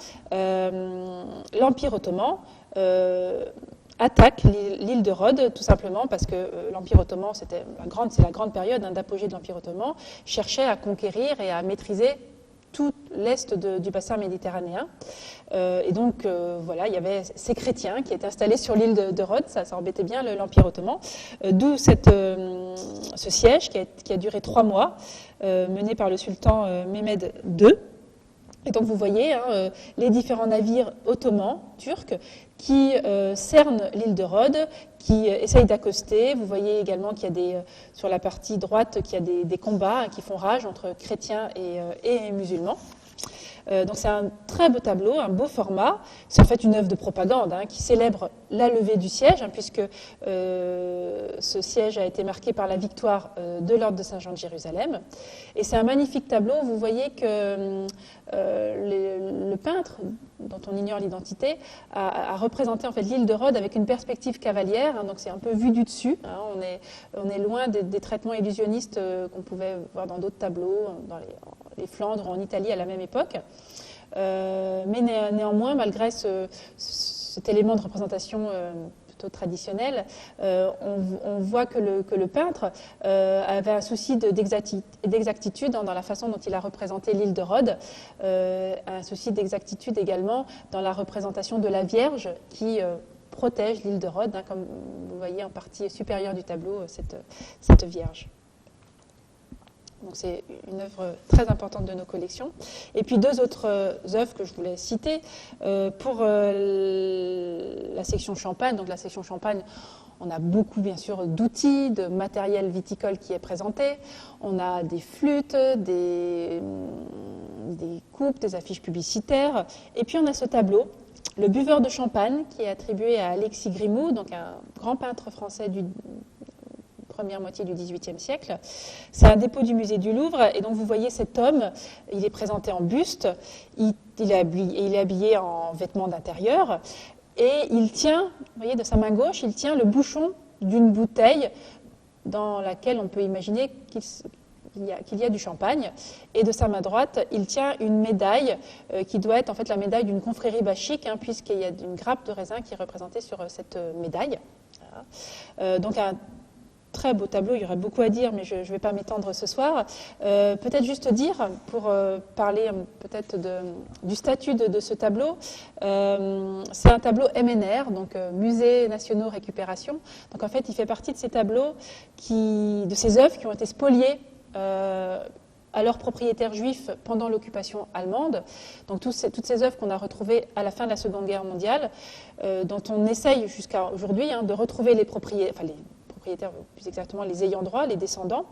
l'Empire ottoman attaque l'île de Rhodes, tout simplement parce que l'Empire ottoman, c'est la grande période d'apogée de l'Empire ottoman, cherchait à conquérir et à maîtriser tout l'est du bassin méditerranéen. Et donc, voilà, il y avait ces chrétiens qui étaient installés sur l'île de Rhodes, ça embêtait bien l'Empire ottoman, d'où ce siège qui a duré 3 mois, mené par le sultan Mehmed II. Et donc vous voyez les différents navires ottomans, turcs, qui cernent l'île de Rhodes, qui essayent d'accoster. Vous voyez également qu'il y a sur la partie droite, qu'il y a des combats qui font rage entre chrétiens et musulmans. Donc c'est un très beau tableau, un beau format. C'est en fait une œuvre de propagande qui célèbre la levée du siège, puisque ce siège a été marqué par la victoire de l'ordre de Saint-Jean de Jérusalem. Et c'est un magnifique tableau. Vous voyez que le peintre, dont on ignore l'identité, a représenté en fait l'île de Rhodes avec une perspective cavalière. Donc c'est un peu vu du dessus. On est loin des traitements illusionnistes qu'on pouvait voir dans d'autres tableaux, dans les Flandres, en Italie à la même époque. Mais néanmoins, malgré cet élément de représentation plutôt traditionnel, on voit que le peintre avait un souci d'exactitude dans la façon dont il a représenté l'île de Rhodes, un souci d'exactitude également dans la représentation de la Vierge qui protège l'île de Rhodes, comme vous voyez en partie supérieure du tableau, cette Vierge. Donc c'est une œuvre très importante de nos collections. Et puis deux autres œuvres que je voulais citer. Pour la section Champagne, donc la section Champagne, on a beaucoup, bien sûr, d'outils, de matériel viticole qui est présenté. On a des flûtes, des coupes, des affiches publicitaires. Et puis, on a ce tableau, Le buveur de champagne, qui est attribué à Alexis Grimou, donc un grand peintre français du première moitié du XVIIIe siècle. C'est un dépôt du musée du Louvre. Et donc, vous voyez cet homme, il est présenté en buste. Il est habillé en vêtements d'intérieur. Et il tient, vous voyez, de sa main gauche, il tient le bouchon d'une bouteille dans laquelle on peut imaginer qu'il y a du champagne. Et de sa main droite, il tient une médaille qui doit être en fait la médaille d'une confrérie bachique, puisqu'il y a une grappe de raisin qui est représentée sur cette médaille. Voilà. Donc un très beau tableau, il y aurait beaucoup à dire, mais je ne vais pas m'étendre ce soir. Peut-être juste dire, pour parler peut-être du statut de ce tableau, c'est un tableau MNR, donc Musées Nationaux Récupération. Donc en fait, il fait partie de ces tableaux, de ces œuvres qui ont été spoliées à leurs propriétaires juifs pendant l'occupation allemande. Donc toutes ces œuvres qu'on a retrouvées à la fin de la Seconde Guerre mondiale, dont on essaye jusqu'à aujourd'hui de retrouver les propriétaires, plus exactement les ayants droit, les descendants.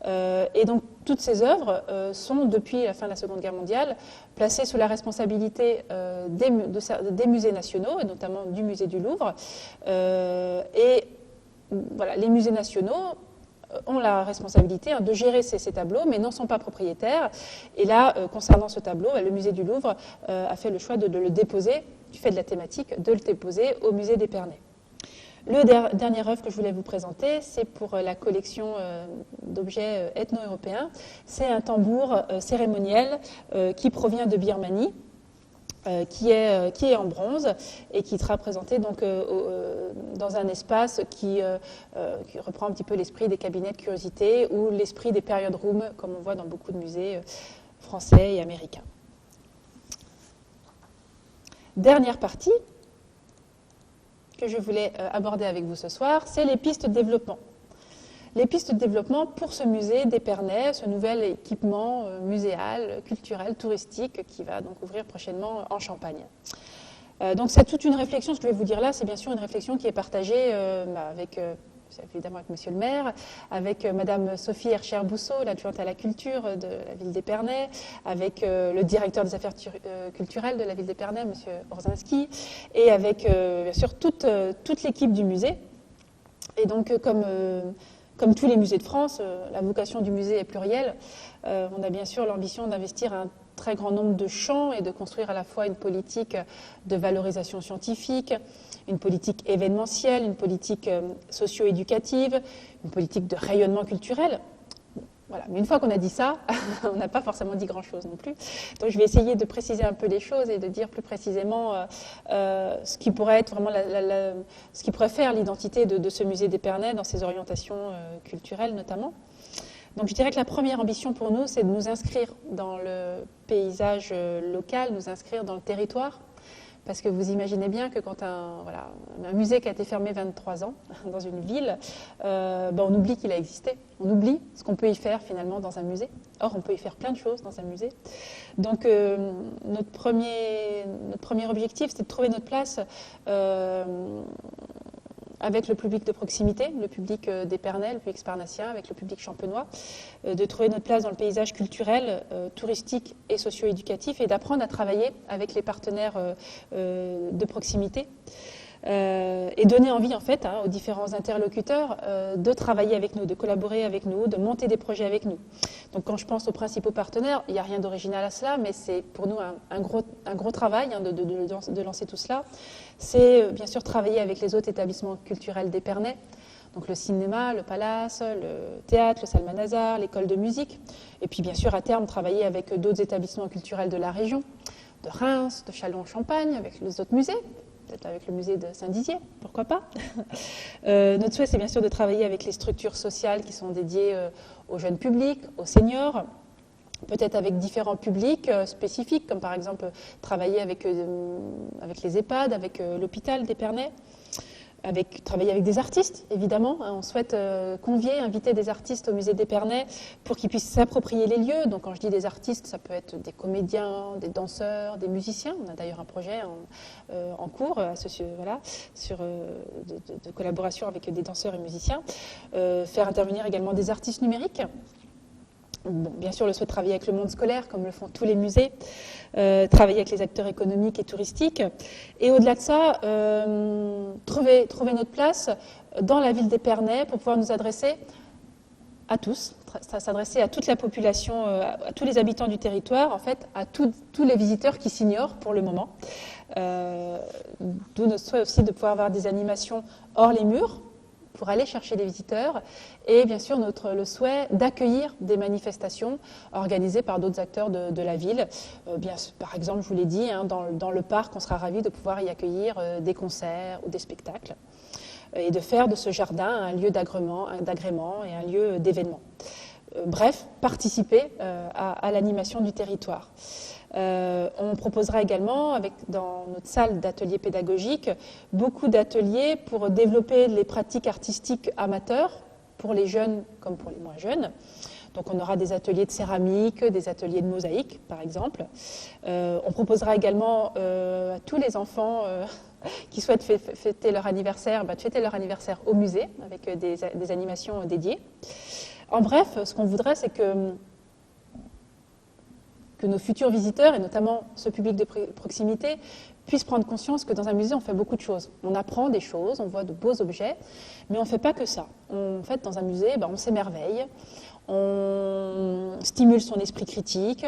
Et donc toutes ces œuvres sont, depuis la fin de la Seconde Guerre mondiale, placées sous la responsabilité des musées nationaux, et notamment du musée du Louvre. Et voilà, les musées nationaux ont la responsabilité de gérer ces tableaux, mais n'en sont pas propriétaires. Et là, concernant ce tableau, le musée du Louvre a fait le choix de le déposer, du fait de la thématique, de le déposer au musée d'Épernay. Le dernière œuvre que je voulais vous présenter, c'est pour la collection d'objets ethno-européens. C'est un tambour cérémoniel qui provient de Birmanie, qui est en bronze et qui sera présenté donc, dans un espace qui reprend un petit peu l'esprit des cabinets de curiosité ou l'esprit des period rooms, comme on voit dans beaucoup de musées français et américains. Dernière partie que je voulais aborder avec vous ce soir, c'est les pistes de développement. Les pistes de développement pour ce musée d'Épernay, ce nouvel équipement muséal, culturel, touristique qui va donc ouvrir prochainement en Champagne. Donc c'est toute une réflexion, ce que je vais vous dire là, c'est bien sûr une réflexion qui est partagée avec, évidemment avec Monsieur le maire, avec Madame Sophie Hercher-Bousseau, l'adjointe à la culture de la ville d'Épernay, avec le directeur des affaires culturelles de la ville d'Épernay, Monsieur Orzinski, et avec bien sûr toute l'équipe du musée. Et donc comme tous les musées de France, la vocation du musée est plurielle. On a bien sûr l'ambition d'investir un très grand nombre de champs et de construire à la fois une politique de valorisation scientifique, une politique événementielle, une politique socio-éducative, une politique de rayonnement culturel. Voilà. Mais une fois qu'on a dit ça, on n'a pas forcément dit grand-chose non plus. Donc je vais essayer de préciser un peu les choses et de dire plus précisément ce qui pourrait être vraiment ce qui pourrait faire l'identité de ce musée d'Épernay dans ses orientations culturelles notamment. Donc je dirais que la première ambition pour nous, c'est de nous inscrire dans le paysage local, nous inscrire dans le territoire. Parce que vous imaginez bien que quand un musée qui a été fermé 23 ans dans une ville, on oublie qu'il a existé. On oublie ce qu'on peut y faire finalement dans un musée. Or, on peut y faire plein de choses dans un musée. Donc, notre premier objectif, c'est de trouver notre place avec le public de proximité, le public d'Épernay, le public sparnacien, avec le public champenois, de trouver notre place dans le paysage culturel, touristique et socio-éducatif et d'apprendre à travailler avec les partenaires de proximité et donner envie en fait aux différents interlocuteurs de travailler avec nous, de collaborer avec nous, de monter des projets avec nous. Donc quand je pense aux principaux partenaires, il n'y a rien d'original à cela, mais c'est pour nous un gros travail de lancer tout cela. C'est bien sûr travailler avec les autres établissements culturels d'Épernay, donc le cinéma, le Palace, le théâtre, le Salmanazar, l'école de musique, et puis bien sûr à terme travailler avec d'autres établissements culturels de la région, de Reims, de Châlons-en-Champagne, avec les autres musées, peut-être avec le musée de Saint-Dizier, pourquoi pas. Notre souhait, c'est bien sûr de travailler avec les structures sociales qui sont dédiées aux jeunes publics, aux seniors, peut-être avec différents publics spécifiques, comme par exemple travailler avec les EHPAD, avec l'hôpital d'Épernay. Travailler avec des artistes, évidemment. On souhaite inviter des artistes au musée d'Épernay pour qu'ils puissent s'approprier les lieux. Donc, quand je dis des artistes, ça peut être des comédiens, des danseurs, des musiciens. On a d'ailleurs un projet en cours de collaboration avec des danseurs et musiciens. Faire intervenir également des artistes numériques. Bon, bien sûr, le souhait de travailler avec le monde scolaire, comme le font tous les musées, travailler avec les acteurs économiques et touristiques, et au-delà de ça, trouver notre place dans la ville d'Épernay pour pouvoir nous adresser à tous, s'adresser à toute la population, à tous les habitants du territoire, en fait, à tous les visiteurs qui s'ignorent pour le moment. D'où notre souhait aussi de pouvoir avoir des animations hors les murs, pour aller chercher les visiteurs, et bien sûr le souhait d'accueillir des manifestations organisées par d'autres acteurs de la ville. Par exemple, je vous l'ai dit, dans le parc, on sera ravis de pouvoir y accueillir des concerts ou des spectacles, et de faire de ce jardin un lieu d'agrément et un lieu d'événement. Bref, participer à l'animation du territoire. On proposera également, dans notre salle d'ateliers pédagogiques, beaucoup d'ateliers pour développer les pratiques artistiques amateurs, pour les jeunes comme pour les moins jeunes. Donc on aura des ateliers de céramique, des ateliers de mosaïque, par exemple. On proposera également à tous les enfants qui souhaitent fêter leur anniversaire, de fêter leur anniversaire au musée, avec des animations dédiées. En bref, ce qu'on voudrait, c'est que nos futurs visiteurs, et notamment ce public de proximité, puissent prendre conscience que dans un musée, on fait beaucoup de choses. On apprend des choses, on voit de beaux objets, mais on ne fait pas que ça. En fait, dans un musée, on s'émerveille, on stimule son esprit critique,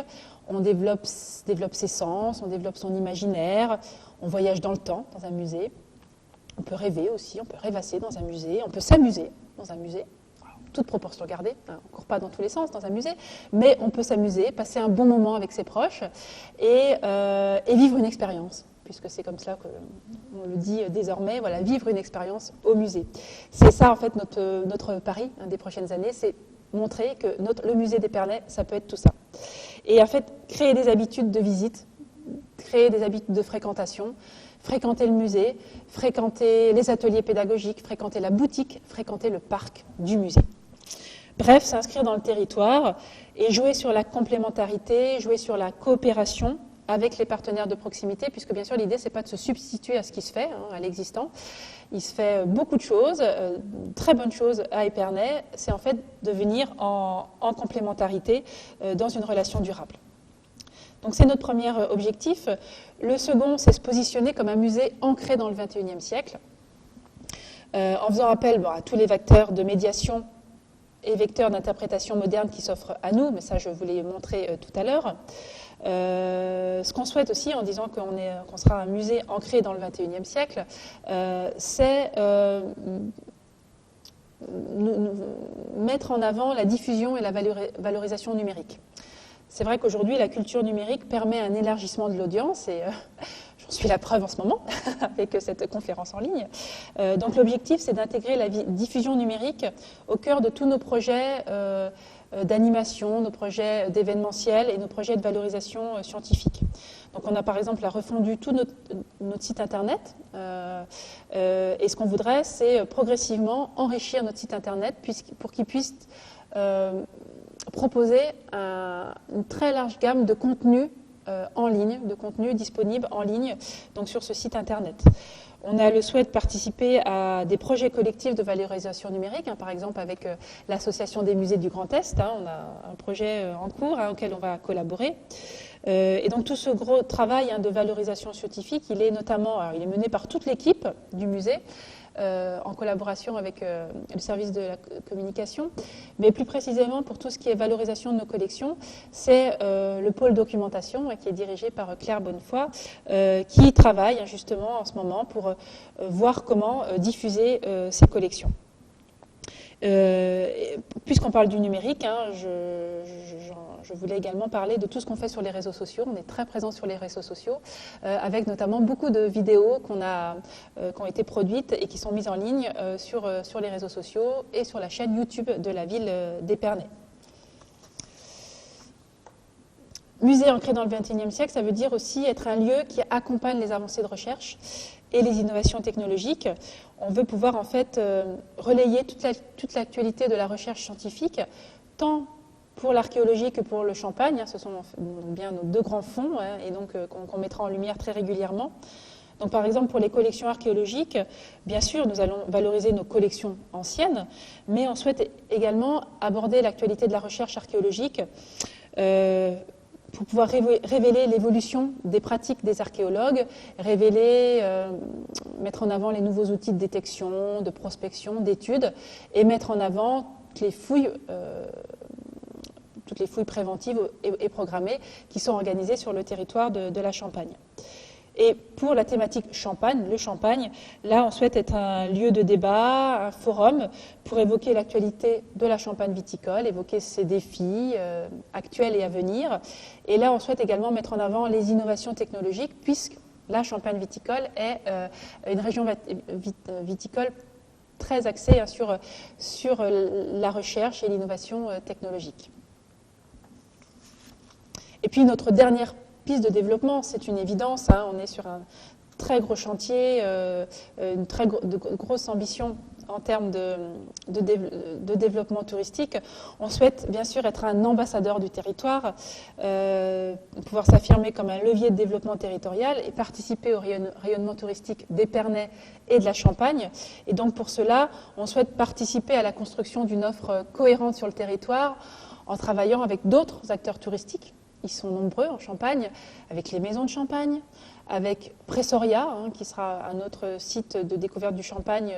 on développe ses sens, on développe son imaginaire, on voyage dans le temps dans un musée. On peut rêver aussi, on peut rêvasser dans un musée, on peut s'amuser dans un musée. Toute proportion gardée, on ne court pas dans tous les sens dans un musée, mais on peut s'amuser, passer un bon moment avec ses proches et vivre une expérience, puisque c'est comme cela qu'on le dit désormais, voilà, vivre une expérience au musée. C'est ça en fait notre pari des prochaines années, c'est montrer que le musée d'Épernay, ça peut être tout ça. Et en fait, créer des habitudes de visite, créer des habitudes de fréquentation, fréquenter le musée, fréquenter les ateliers pédagogiques, fréquenter la boutique, fréquenter le parc du musée. Bref, s'inscrire dans le territoire et jouer sur la complémentarité, jouer sur la coopération avec les partenaires de proximité, puisque bien sûr l'idée, ce n'est pas de se substituer à ce qui se fait, à l'existant. Il se fait beaucoup de choses, très bonnes choses à Épernay, c'est en fait de venir en complémentarité dans une relation durable. Donc c'est notre premier objectif. Le second, c'est se positionner comme un musée ancré dans le XXIe siècle, en faisant appel à tous les vecteurs de médiation et vecteurs d'interprétation moderne qui s'offrent à nous, mais ça je vous l'ai montré tout à l'heure. Ce qu'on souhaite aussi en disant qu'on sera un musée ancré dans le XXIe siècle, c'est mettre en avant la diffusion et la valorisation numérique. C'est vrai qu'aujourd'hui, la culture numérique permet un élargissement de l'audience et j'en suis la preuve en ce moment avec cette conférence en ligne. Donc l'objectif, c'est d'intégrer la diffusion numérique au cœur de tous nos projets d'animation, nos projets d'événementiel et nos projets de valorisation scientifique. Donc on a par exemple refondu tout notre site internet et ce qu'on voudrait, c'est progressivement enrichir notre site internet pour qu'il puisse proposer une très large gamme de contenus en ligne, de contenus disponibles en ligne, donc sur ce site internet. On a le souhait de participer à des projets collectifs de valorisation numérique, par exemple avec l'Association des musées du Grand Est. On a un projet en cours auquel on va collaborer. Et donc tout ce gros travail de valorisation scientifique, il est mené par toute l'équipe du musée, en collaboration avec le service de la communication. Mais plus précisément, pour tout ce qui est valorisation de nos collections, c'est le pôle documentation qui est dirigé par Claire Bonnefoy, qui travaille justement en ce moment pour voir comment diffuser ces collections. Puisqu'on parle du numérique, je voulais également parler de tout ce qu'on fait sur les réseaux sociaux. On est très présent sur les réseaux sociaux, avec notamment beaucoup de vidéos qui ont été produites et qui sont mises en ligne sur les réseaux sociaux et sur la chaîne YouTube de la ville d'Épernay. musée ancré dans le XXIe siècle, ça veut dire aussi être un lieu qui accompagne les avancées de recherche et les innovations technologiques. On veut pouvoir en fait relayer toute l'actualité de la recherche scientifique, tant pour l'archéologie que pour le Champagne. Ce sont bien nos deux grands fonds, et donc qu'on mettra en lumière très régulièrement. Donc, par exemple, pour les collections archéologiques, bien sûr, nous allons valoriser nos collections anciennes, mais on souhaite également aborder l'actualité de la recherche archéologique pour pouvoir révéler l'évolution des pratiques des archéologues, mettre en avant les nouveaux outils de détection, de prospection, d'études, et mettre en avant toutes les fouilles préventives et programmées qui sont organisées sur le territoire de la Champagne. Et pour la thématique Champagne, le Champagne, là, on souhaite être un lieu de débat, un forum pour évoquer l'actualité de la Champagne viticole, évoquer ses défis actuels et à venir. Et là, on souhaite également mettre en avant les innovations technologiques, puisque la Champagne viticole est une région viticole très axée sur la recherche et l'innovation technologique. Et puis, notre dernière piste de développement, c'est une évidence, on est sur un très gros chantier, une très grosse ambition en termes de développement touristique. On souhaite bien sûr être un ambassadeur du territoire, pouvoir s'affirmer comme un levier de développement territorial et participer au rayonnement touristique d'Épernay et de la Champagne. Et donc pour cela, on souhaite participer à la construction d'une offre cohérente sur le territoire en travaillant avec d'autres acteurs touristiques. Ils sont nombreux en Champagne, avec les maisons de Champagne, avec Pressoria, qui sera un autre site de découverte du Champagne,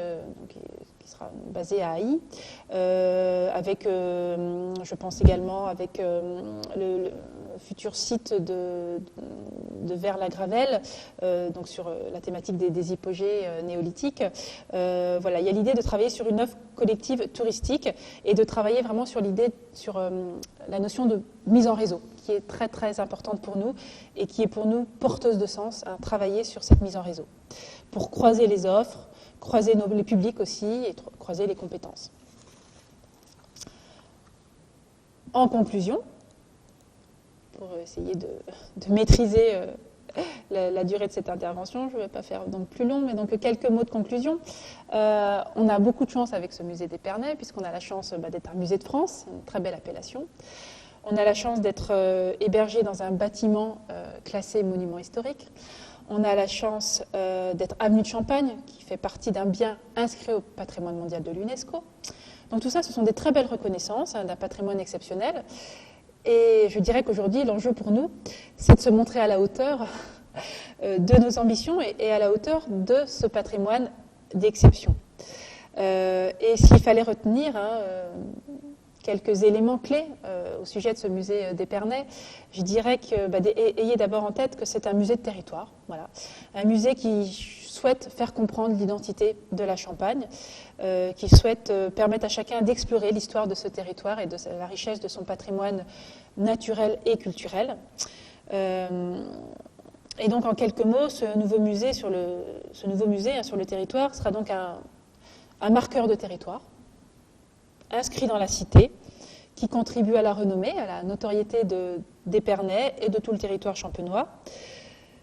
qui sera basé à Ailly, je pense également avec le futur site de Vers-la-Gravelle, donc sur la thématique des hypogées néolithiques. Voilà, il y a l'idée de travailler sur une offre collective touristique et de travailler vraiment sur la notion de mise en réseau, qui est très très importante pour nous et qui est pour nous porteuse de sens, travailler sur cette mise en réseau, pour croiser les offres, croiser les publics aussi et croiser les compétences. En conclusion, pour essayer de maîtriser la durée de cette intervention, je ne vais pas faire donc plus long, mais donc quelques mots de conclusion. On a beaucoup de chance avec ce musée d'Épernay, puisqu'on a la chance d'être un musée de France, une très belle appellation. On a la chance d'être hébergé dans un bâtiment classé monument historique. On a la chance d'être avenue de Champagne, qui fait partie d'un bien inscrit au patrimoine mondial de l'UNESCO. Donc tout ça, ce sont des très belles reconnaissances d'un patrimoine exceptionnel. Et je dirais qu'aujourd'hui, l'enjeu pour nous, c'est de se montrer à la hauteur de nos ambitions et à la hauteur de ce patrimoine d'exception. Et s'il fallait retenir quelques éléments clés au sujet de ce musée d'Épernay, je dirais ayez d'abord en tête que c'est un musée de territoire, voilà. Un musée qui souhaite faire comprendre l'identité de la Champagne, qui souhaite permettre à chacun d'explorer l'histoire de ce territoire et de la richesse de son patrimoine naturel et culturel. Et donc, en quelques mots, ce nouveau musée sur le territoire sera donc un marqueur de territoire, inscrit dans la cité, qui contribue à la renommée, à la notoriété d'Épernay et de tout le territoire champenois.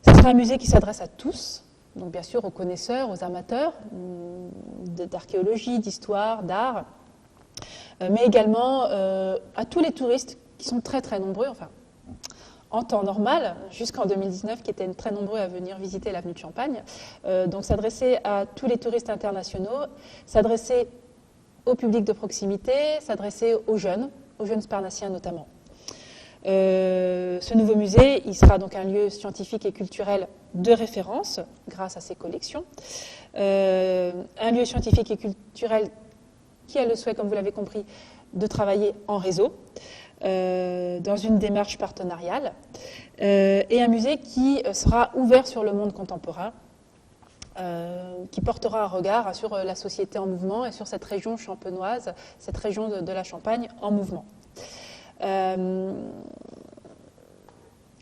Ce sera un musée qui s'adresse à tous, donc bien sûr aux connaisseurs, aux amateurs d'archéologie, d'histoire, d'art, mais également à tous les touristes qui sont très très nombreux, enfin en temps normal, jusqu'en 2019, qui étaient très nombreux à venir visiter l'avenue de Champagne. Donc s'adresser à tous les touristes internationaux, s'adresser au public de proximité, s'adresser aux jeunes sparnassiens notamment. Ce nouveau musée, il sera donc un lieu scientifique et culturel de référence grâce à ses collections. Un lieu scientifique et culturel qui a le souhait, comme vous l'avez compris, de travailler en réseau, dans une démarche partenariale, et un musée qui sera ouvert sur le monde contemporain, qui portera un regard sur la société en mouvement et sur cette région champenoise, cette région de la Champagne en mouvement.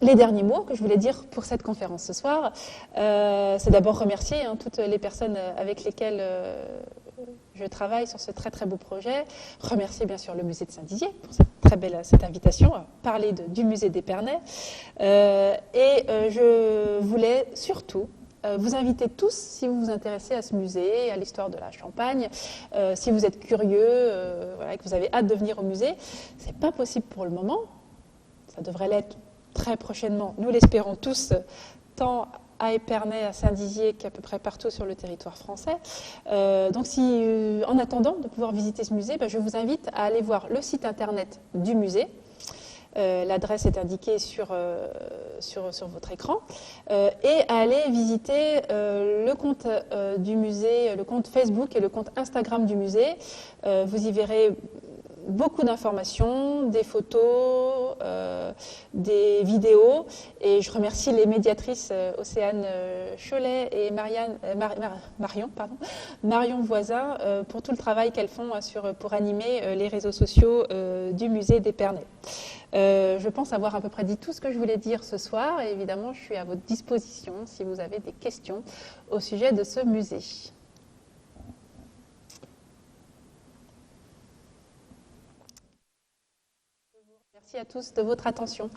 Les derniers mots que je voulais dire pour cette conférence ce soir, c'est d'abord remercier toutes les personnes avec lesquelles je travaille sur ce très très beau projet. Remercier bien sûr le musée de Saint-Dizier pour cette invitation à parler du musée d'Épernay. Je voulais surtout vous inviter tous, si vous vous intéressez à ce musée, à l'histoire de la Champagne, si vous êtes curieux, voilà, que vous avez hâte de venir au musée, c'est pas possible pour le moment. Ça devrait l'être très prochainement. Nous l'espérons tous, tant à Épernay, à Saint-Dizier qu'à peu près partout sur le territoire français. Donc en attendant de pouvoir visiter ce musée, je vous invite à aller voir le site internet du musée. L'adresse est indiquée sur votre écran, et à aller visiter le compte du musée, le compte Facebook et le compte Instagram du musée. Vous y verrez beaucoup d'informations, des photos, des vidéos, et je remercie les médiatrices Océane Cholet et Marion Voisin pour tout le travail qu'elles font pour animer les réseaux sociaux du musée d'Épernay. Je pense avoir à peu près dit tout ce que je voulais dire ce soir, et évidemment je suis à votre disposition si vous avez des questions au sujet de ce musée. Merci à tous de votre attention.